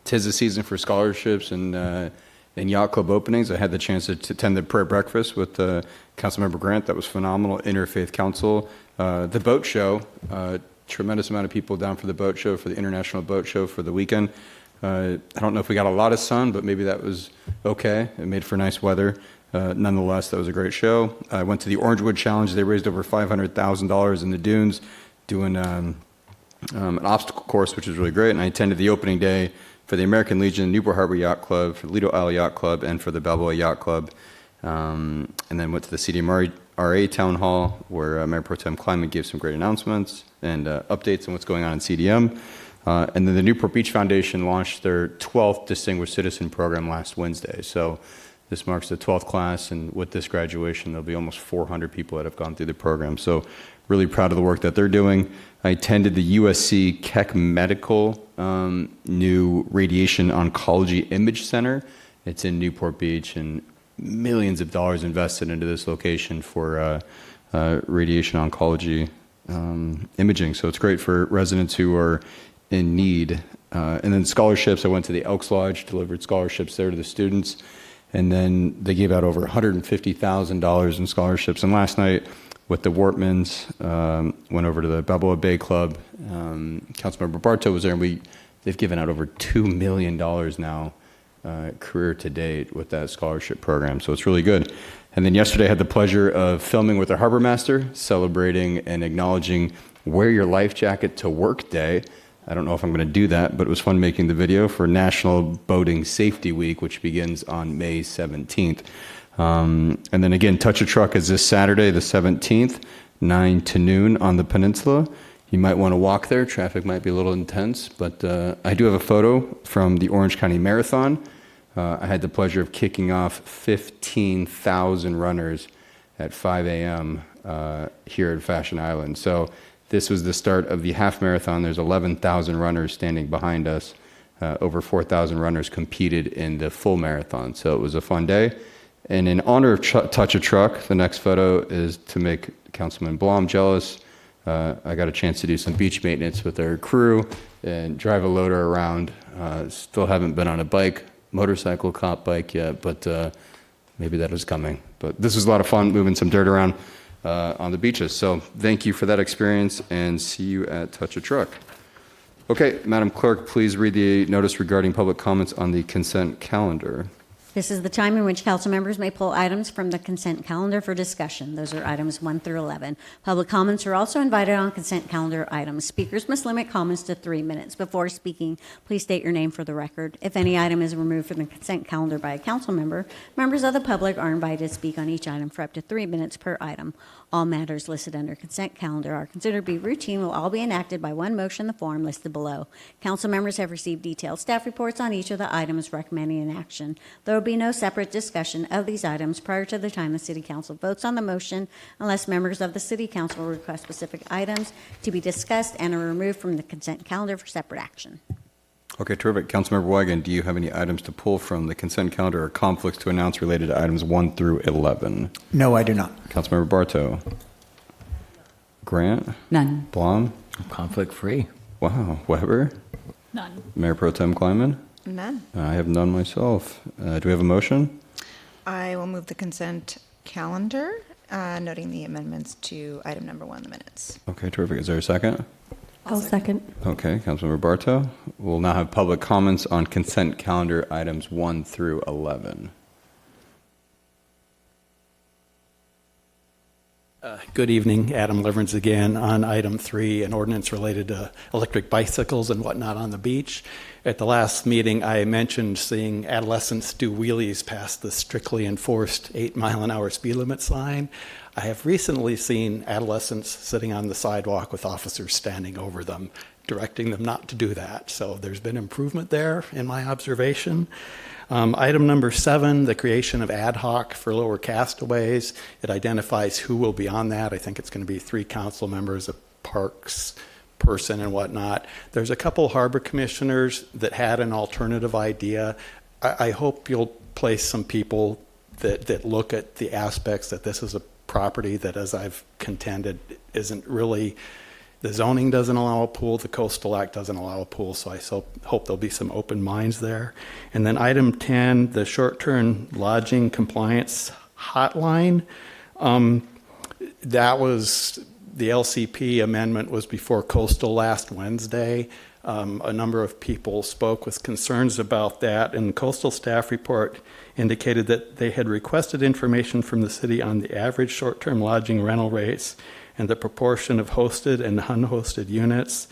Tis the season for scholarships and yacht club openings. I had the chance to attend the prayer breakfast with Councilmember Grant. That was phenomenal. Interfaith Council, the boat show. Tremendous amount of people down for the boat show, for the International Boat Show for the weekend. I don't know if we got a lot of sun, but maybe that was okay. It made for nice weather. Nonetheless, that was a great show. I went to the Orangewood Challenge. They raised over $500,000 in the dunes doing an obstacle course, which was really great. And I attended the opening day for the American Legion, Newport Harbor Yacht Club, for the Lido Isle Yacht Club, and for the Balboa Yacht Club. And then went to the CDMRA Town Hall, where Mayor Pro Tem Kleiman gave some great announcements and updates on what's going on in CDM. And then the Newport Beach Foundation launched their 12th Distinguished Citizen Program last Wednesday. So this marks the 12th class, and with this graduation, there'll be almost 400 people that have gone through the program. So really proud of the work that they're doing. I attended the USC Keck Medical new Radiation Oncology Image Center. It's in Newport Beach, and millions of dollars invested into this location for radiation oncology imaging. So it's great for residents who are in need. And then scholarships, I went to the Elks Lodge, delivered scholarships there to the students. And then they gave out over $150,000 in scholarships. And last night, with the Wortmans, went over to the Balboa Bay Club. Councilmember Bartow was there, and they've given out over $2 million now career to date with that scholarship program. So it's really good. And then yesterday I had the pleasure of filming with our harbor master, celebrating and acknowledging Wear Your Life Jacket to Work Day. I don't know if I'm going to do that, but it was fun making the video for National Boating Safety Week, which begins on May 17th. And then again, Touch a Truck is this Saturday, the 17th, 9 to noon on the peninsula. You might want to walk there. Traffic might be a little intense, but I do have a photo from the Orange County Marathon. I had the pleasure of kicking off 15,000 runners at 5 a.m. Here at Fashion Island. So this was the start of the half marathon. There's 11,000 runners standing behind us. Over 4,000 runners competed in the full marathon. So it was a fun day. And in honor of Touch a Truck, the next photo is to make Councilman Blom jealous. I got a chance to do some beach maintenance with our crew and drive a loader around. Still haven't been on a motorcycle cop bike yet, but maybe that is coming. But this was a lot of fun moving some dirt around on the beaches. So thank you for that experience, and see you at Touch a Truck. Okay, Madam Clerk, please read the notice regarding public comments on the consent calendar. This is the time in which council members may pull items from the consent calendar for discussion. Those are items 1 through 11. Public comments are also invited on consent calendar items. Speakers must limit comments to 3 minutes. Before speaking, please state your name for the record. If any item is removed from the consent calendar by a council member, members of the public are invited to speak on each item for up to 3 minutes per item. All matters listed under consent calendar are considered to be routine, will all be enacted by one motion in the form listed below. Council members have received detailed staff reports on each of the items recommending an action. There will be no separate discussion of these items prior to the time the City Council votes on the motion unless members of the City Council request specific items to be discussed and are removed from the consent calendar for separate action. Okay, terrific. Councilmember Wagon, do you have any items to pull from the consent calendar or conflicts to announce related to items 1 through 11? No, I do not. Councilmember Bartow? Grant? None. Blom? Conflict free. Wow. Weber? None. Mayor Pro Tem Kleiman? None. I have none myself. Do we have a motion? I will move the consent calendar, noting the amendments to item number 1 in the minutes. Okay, terrific. Is there a second? I'll second. Okay, Councilmember Bartow. We'll now have public comments on consent calendar items 1 through 11. Good evening, Adam Leverins again on item 3, an ordinance related to electric bicycles and whatnot on the beach. At the last meeting, I mentioned seeing adolescents do wheelies past the strictly enforced 8-mile-an-hour speed limit sign. I have recently seen adolescents sitting on the sidewalk with officers standing over them, directing them not to do that. So there's been improvement there in my observation. Item number 7, the creation of ad hoc for lower castaways. It identifies who will be on that. I think it's going to be 3 council members, a parks person and whatnot. There's a couple harbor commissioners that had an alternative idea. I hope you'll place some people that look at the aspects that this is a property that, as I've contended, isn't really, the zoning doesn't allow a pool, the Coastal Act doesn't allow a pool, so I hope there'll be some open minds there. And then item 10, the short-term lodging compliance hotline. That was, the LCP amendment was before Coastal last Wednesday. A number of people spoke with concerns about that, and the Coastal staff report indicated that they had requested information from the city on the average short-term lodging rental rates and the proportion of hosted and unhosted units.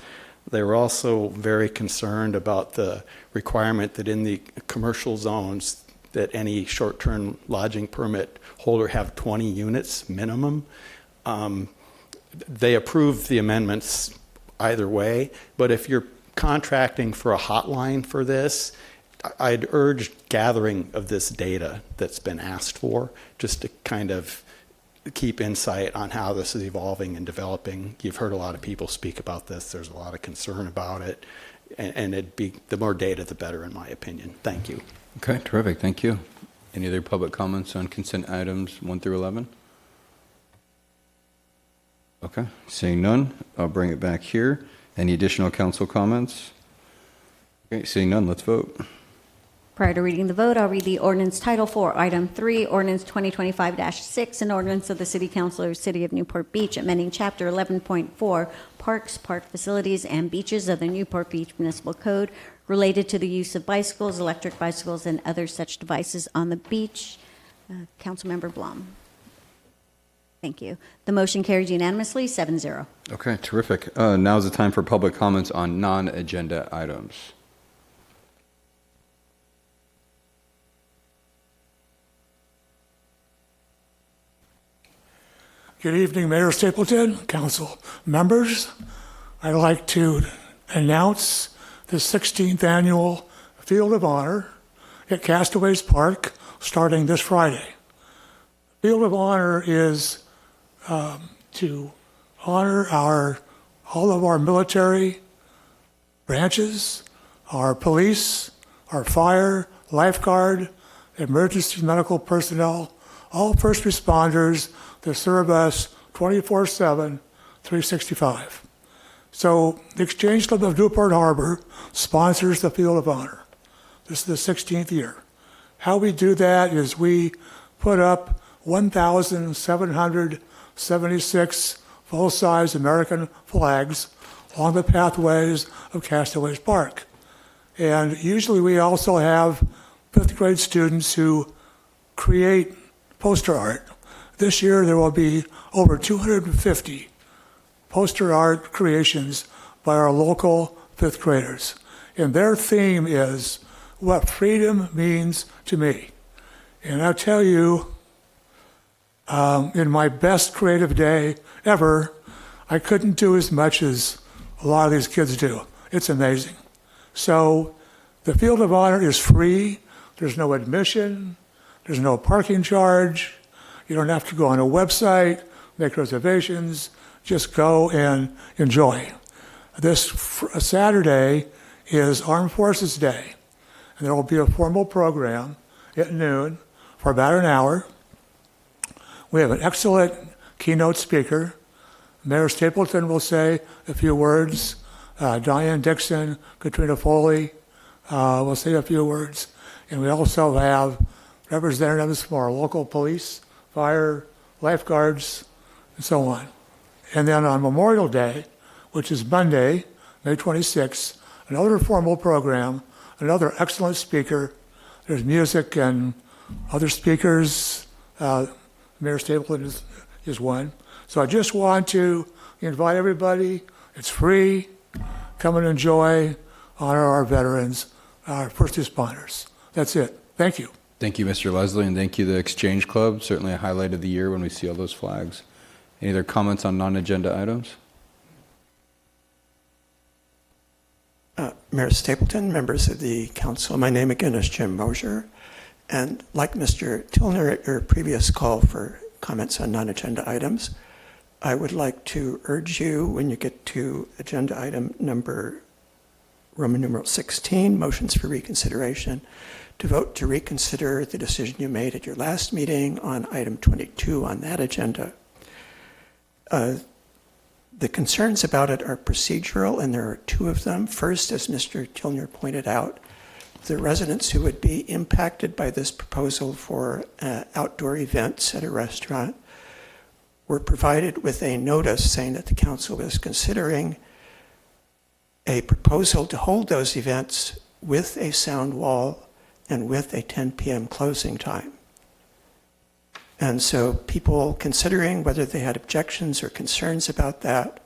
They were also very concerned about the requirement that in the commercial zones that any short-term lodging permit holder have 20 units minimum. They approved the amendments either way, but if you're contracting for a hotline for this, I'd urge gathering of this data that's been asked for, just to kind of keep insight on how this is evolving and developing. You've heard a lot of people speak about this. There's a lot of concern about it, and it'd be, the more data, the better, in my opinion. Thank you. Okay, terrific. Thank you. Any other public comments on consent items 1 through 11? Okay, seeing none, I'll bring it back here. Any additional council comments? Okay, seeing none, let's vote. Prior to reading the vote, I'll read the ordinance title for item 3, ordinance 2025-6, an ordinance of the City Council of the City of Newport Beach amending chapter 11.4 parks, park facilities, and beaches of the Newport Beach Municipal Code, related to the use of bicycles, electric bicycles, and other such devices on the beach. Councilmember Blum. Thank you. The motion carries unanimously, 7-0. Okay, terrific. Now's the time for public comments on non-agenda items. Good evening, Mayor Stapleton, council members. I'd like to announce the 16th annual Field of Honor at Castaways Park starting this Friday. Field of Honor is to honor all of our military branches, our police, our fire, lifeguard, emergency medical personnel, all first responders that serve us 24/7, 365. So the Exchange Club of Newport Harbor sponsors the Field of Honor. This is the 16th year. How we do that is we put up 1,776 full-size American flags along the pathways of Castaways Park. And usually we also have fifth grade students who create poster art. This year there will be over 250 poster art creations by our local fifth graders. And their theme is what freedom means to me. And I'll tell you, in my best creative day ever, I couldn't do as much as a lot of these kids do. It's amazing. So the Field of Honor is free. There's no admission. There's no parking charge. You don't have to go on a website, make reservations. Just go and enjoy. This Saturday is Armed Forces Day, and there will be a formal program at noon for about an hour. We have an excellent keynote speaker. Mayor Stapleton will say a few words. Diane Dixon, Katrina Foley will say a few words. And we also have representatives from our local police, fire, lifeguards, and so on. And then on Memorial Day, which is Monday, May 26th, another formal program, another excellent speaker. There's music and other speakers. Mayor Stapleton is one. So I just want to invite everybody. It's free. Come and enjoy, honor our veterans, our first responders. That's it. Thank you. Thank you, Mr. Leslie, and thank you, the Exchange Club. Certainly a highlight of the year when we see all those flags. Any other comments on non-agenda items? Mayor Stapleton, members of the council, my name again is Jim Mosier. And like Mr. Tilner at your previous call for comments on non-agenda items, I would like to urge you, when you get to agenda item number Roman numeral 16, motions for reconsideration, to vote to reconsider the decision you made at your last meeting on item 22 on that agenda. The concerns about it are procedural, and there are two of them. First, as Mr. Tilner pointed out, the residents who would be impacted by this proposal for outdoor events at a restaurant were provided with a notice saying that the council was considering a proposal to hold those events with a sound wall and with a 10 p.m. closing time. And so people considering whether they had objections or concerns about that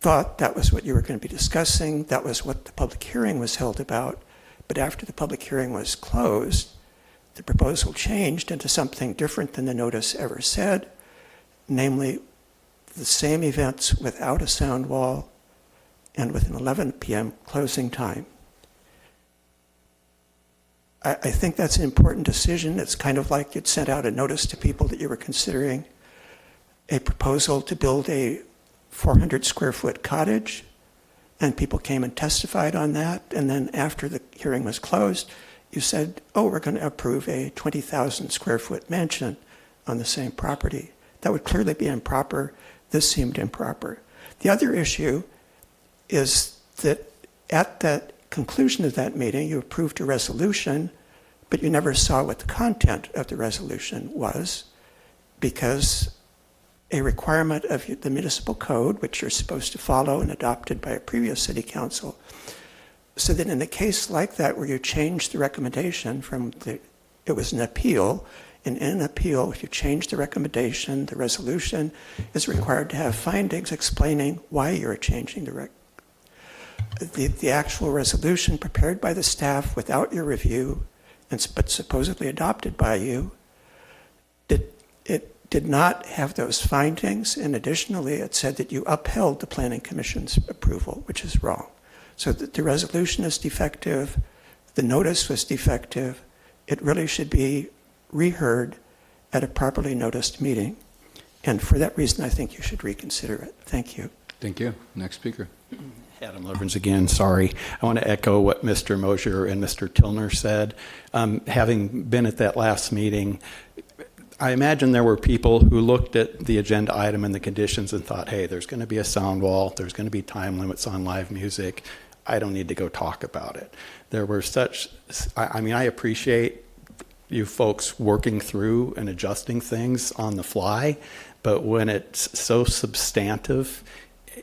thought that was what you were going to be discussing. That was what the public hearing was held about. But after the public hearing was closed, the proposal changed into something different than the notice ever said, namely the same events without a sound wall and with an 11 p.m. closing time. I think that's an important decision. It's kind of like you'd sent out a notice to people that you were considering a proposal to build a 400 square foot cottage, and people came and testified on that, and then after the hearing was closed, you said, oh, we're going to approve a 20,000 square foot mansion on the same property. That would clearly be improper. This seemed improper. The other issue is that at that conclusion of that meeting, you approved a resolution, but you never saw what the content of the resolution was, because a requirement of the municipal code, which you're supposed to follow and adopted by a previous city council, So that in a case like that where you change the recommendation it was an appeal, and in an appeal, if you change the recommendation, the resolution is required to have findings explaining why you're changing the actual resolution prepared by the staff without your review, but supposedly adopted by you. It did not have those findings, and additionally, it said that you upheld the Planning Commission's approval, which is wrong. So the resolution is defective, the notice was defective. It really should be reheard at a properly noticed meeting. And for that reason, I think you should reconsider it. Thank you. Thank you. Next speaker. Adam Leverins again, sorry. I want to echo what Mr. Mosier and Mr. Tilner said. Having been at that last meeting, I imagine there were people who looked at the agenda item and the conditions and thought, hey, there's going to be a sound wall, there's going to be time limits on live music. I don't need to go talk about it. There were I appreciate you folks working through and adjusting things on the fly, but when it's so substantive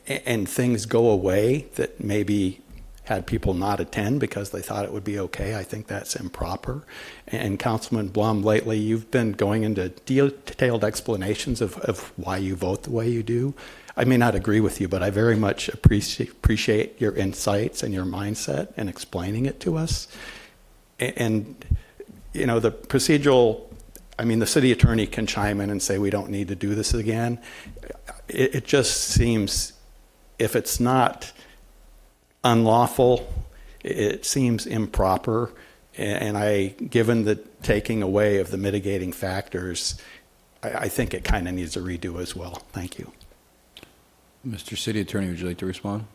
and things go away that maybe had people not attend because they thought it would be okay, I think that's improper. And Councilman Blum, lately you've been going into detailed explanations of why you vote the way you do. I may not agree with you, but I very much appreciate your insights and your mindset and explaining it to us. And, you know, the procedural, the city attorney can chime in and say we don't need to do this again. It just seems, if it's not unlawful, it seems improper. And given the taking away of the mitigating factors, I think it kind of needs a redo as well. Thank you. Mr. City Attorney, would you like to respond?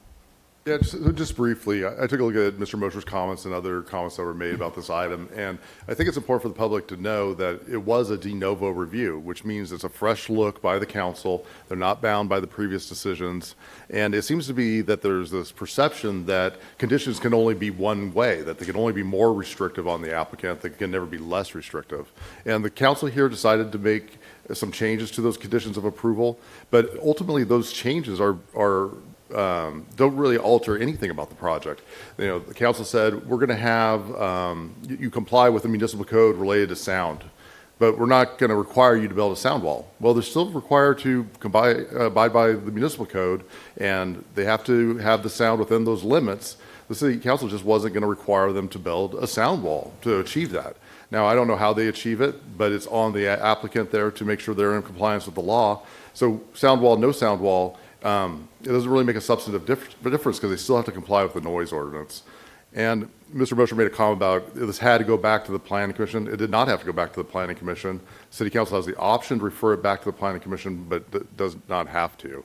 Yeah, just briefly, I took a look at Mr. Mosher's comments and other comments that were made about this item, and I think it's important for the public to know that it was a de novo review, which means it's a fresh look by the council. They're not bound by the previous decisions, and it seems to be that there's this perception that conditions can only be one way, that they can only be more restrictive on the applicant, they can never be less restrictive. And the council here decided to make some changes to those conditions of approval, but ultimately those changes don't really alter anything about the project. You know, the council said we're going to have you comply with the municipal code related to sound, but we're not going to require you to build a sound wall. Well, they're still required to abide by the municipal code, and they have to have the sound within those limits. The city council just wasn't going to require them to build a sound wall to achieve that. Now, I don't know how they achieve it, but it's on the applicant there to make sure they're in compliance with the law. So sound wall, no sound wall, it doesn't really make a substantive difference because they still have to comply with the noise ordinance. And Mr. Mosher made a comment about this had to go back to the Planning Commission. It did not have to go back to the Planning Commission. City Council has the option to refer it back to the Planning Commission, but does not have to.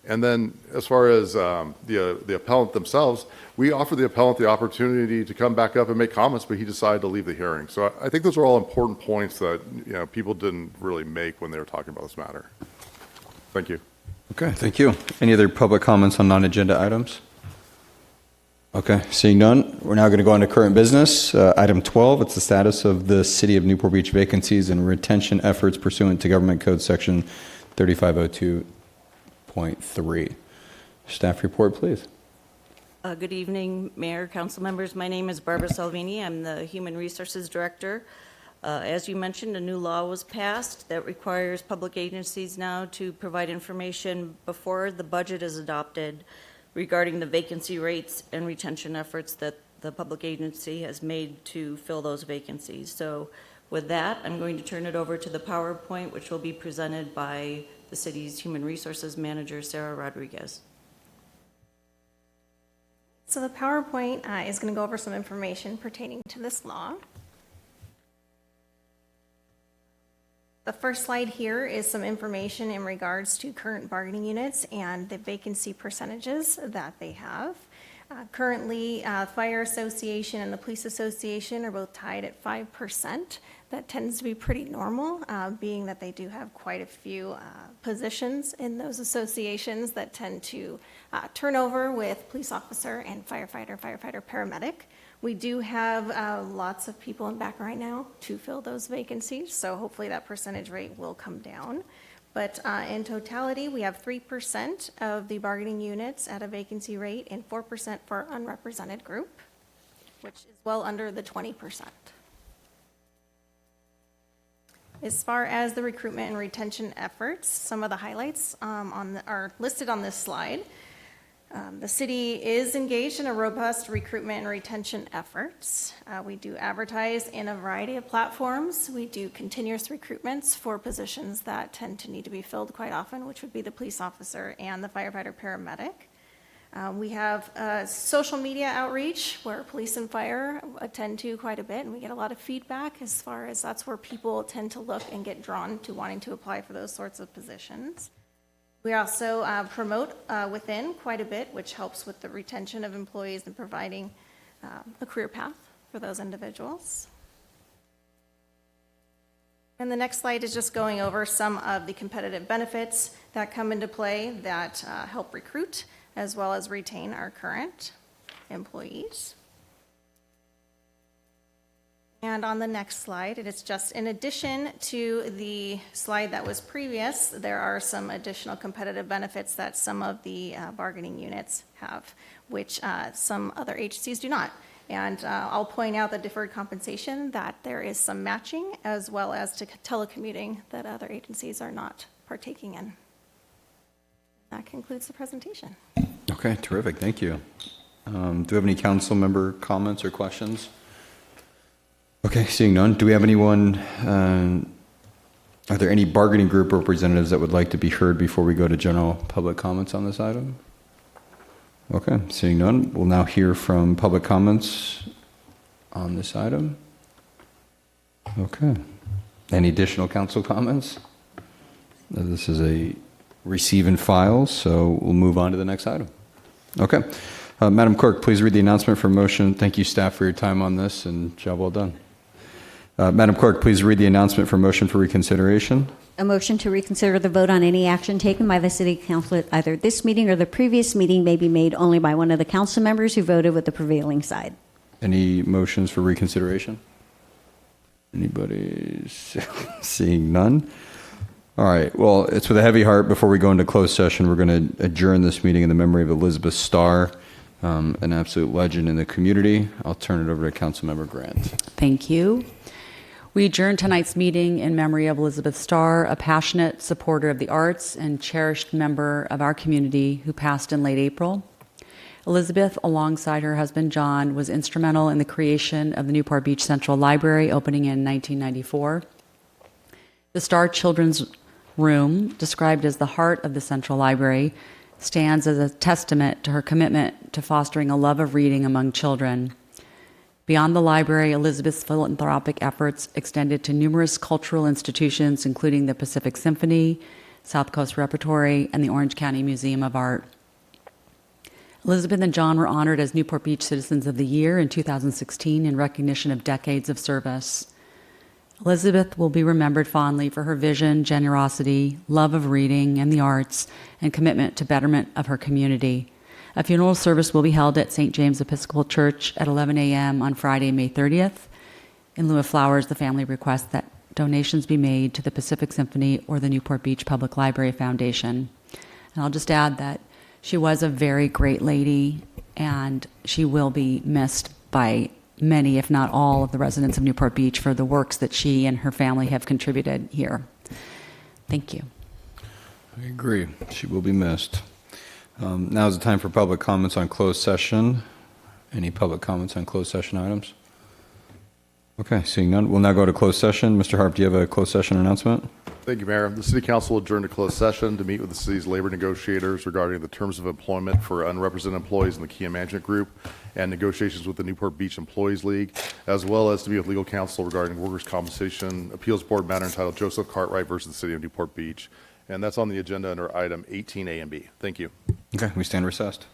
And then as far as the appellant themselves, we offered the appellant the opportunity to come back up and make comments, but he decided to leave the hearing. So I think those are all important points that people didn't really make when they were talking about this matter. Thank you. Okay, thank you. Any other public comments on non-agenda items? Okay, seeing none, we're now going to go on to current business. Item 12, it's the status of the City of Newport Beach vacancies and retention efforts pursuant to Government Code Section 3502.3. Staff report, please. Good evening, Mayor, council members. My name is Barbara Salvini. I'm the Human Resources Director. As you mentioned, a new law was passed that requires public agencies now to provide information before the budget is adopted regarding the vacancy rates and retention efforts that the public agency has made to fill those vacancies. So with that, I'm going to turn it over to the PowerPoint, which will be presented by the city's Human Resources Manager, Sarah Rodriguez. So the PowerPoint is going to go over some information pertaining to this law. The first slide here is some information in regards to current bargaining units and the vacancy percentages that they have. Currently, Fire Association and the Police Association are both tied at 5%. That tends to be pretty normal, being that they do have quite a few positions in those associations that tend to turn over with police officer and firefighter, paramedic. We do have lots of people in back right now to fill those vacancies, so hopefully that percentage rate will come down. But in totality, we have 3% of the bargaining units at a vacancy rate and 4% for unrepresented group. which is well under the 20%. As far as the recruitment and retention efforts, some of the highlights are listed on this slide. The city is engaged in a robust recruitment and retention efforts. We do advertise in a variety of platforms. We do continuous recruitments for positions that tend to need to be filled quite often, which would be the police officer and the firefighter paramedic. We have social media outreach where police and fire attend to quite a bit, and we get a lot of feedback as far as that's where people tend to look and get drawn to wanting to apply for those sorts of positions. We also promote within quite a bit, which helps with the retention of employees and providing a career path for those individuals. And the next slide is just going over some of the competitive benefits that come into play that help recruit as well as retain our current employees. And on the next slide, it is just in addition to the slide that was previous, there are some additional competitive benefits that some of the bargaining units have, which some other agencies do not. And I'll point out the deferred compensation, that there is some matching as well as to telecommuting that other agencies are not partaking in. That concludes the presentation. Okay, terrific. Thank you. Do we have any council member comments or questions? Okay, seeing none. Do we have anyone, are there any bargaining group representatives that would like to be heard before we go to general public comments on this item? Okay, seeing none, we'll now hear from public comments on this item. Okay. Any additional council comments? This is a receive and file, so we'll move on to the next item. Okay. Madam Clerk, please read the announcement for motion. Thank you, staff, for your time on this, and job well done. Madam Clerk, please read the announcement for motion for reconsideration. A motion to reconsider the vote on any action taken by the City Council at either this meeting or the previous meeting may be made only by one of the council members who voted with the prevailing side. Any motions for reconsideration? Anybody? Seeing none? All right. Well, it's with a heavy heart. Before we go into closed session, we're going to adjourn this meeting in the memory of Elizabeth Starr, an absolute legend in the community. I'll turn it over to Councilmember Grant. Thank you. We adjourn tonight's meeting in memory of Elizabeth Starr, a passionate supporter of the arts and cherished member of our community who passed in late April. Elizabeth, alongside her husband John, was instrumental in the creation of the Newport Beach Central Library, opening in 1994. The Starr Children's Room, described as the heart of the Central Library, stands as a testament to her commitment to fostering a love of reading among children. Beyond the library, Elizabeth's philanthropic efforts extended to numerous cultural institutions, including the Pacific Symphony, South Coast Repertory, and the Orange County Museum of Art. Elizabeth and John were honored as Newport Beach Citizens of the Year in 2016 in recognition of decades of service. Elizabeth will be remembered fondly for her vision, generosity, love of reading and the arts, and commitment to betterment of her community. A funeral service will be held at St. James Episcopal Church at 11 a.m. on Friday, May 30th. In lieu of flowers, the family requests that donations be made to the Pacific Symphony or the Newport Beach Public Library Foundation. And I'll just add that she was a very great lady, and she will be missed by many, if not all, of the residents of Newport Beach for the works that she and her family have contributed here. Thank you. I agree. She will be missed. Now is the time for public comments on closed session. Any public comments on closed session items? Okay, seeing none, we'll now go to closed session. Mr. Harp, do you have a closed session announcement? Thank you, Mayor. The City Council adjourned to closed session to meet with the city's labor negotiators regarding the terms of employment for unrepresented employees in the Kia Management Group and negotiations with the Newport Beach Employees League, as well as to meet with legal counsel regarding workers' compensation appeals board matter entitled Joseph Cartwright versus the City of Newport Beach. And that's on the agenda under item 18A and B. Thank you. Okay, we stand recessed.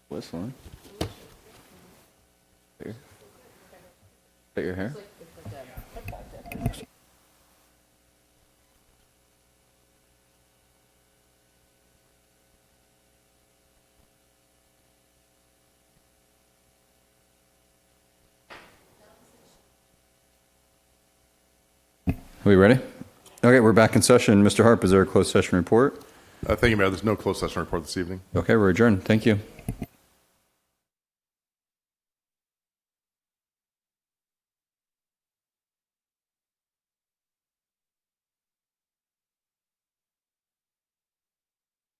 Whistling. Here. Is that your hair? we ready? Okay, we're back in session. Mr. Harp, is there a closed session report? Thank you, Mayor. There's no closed session report this evening. Okay, we're adjourned. Thank you.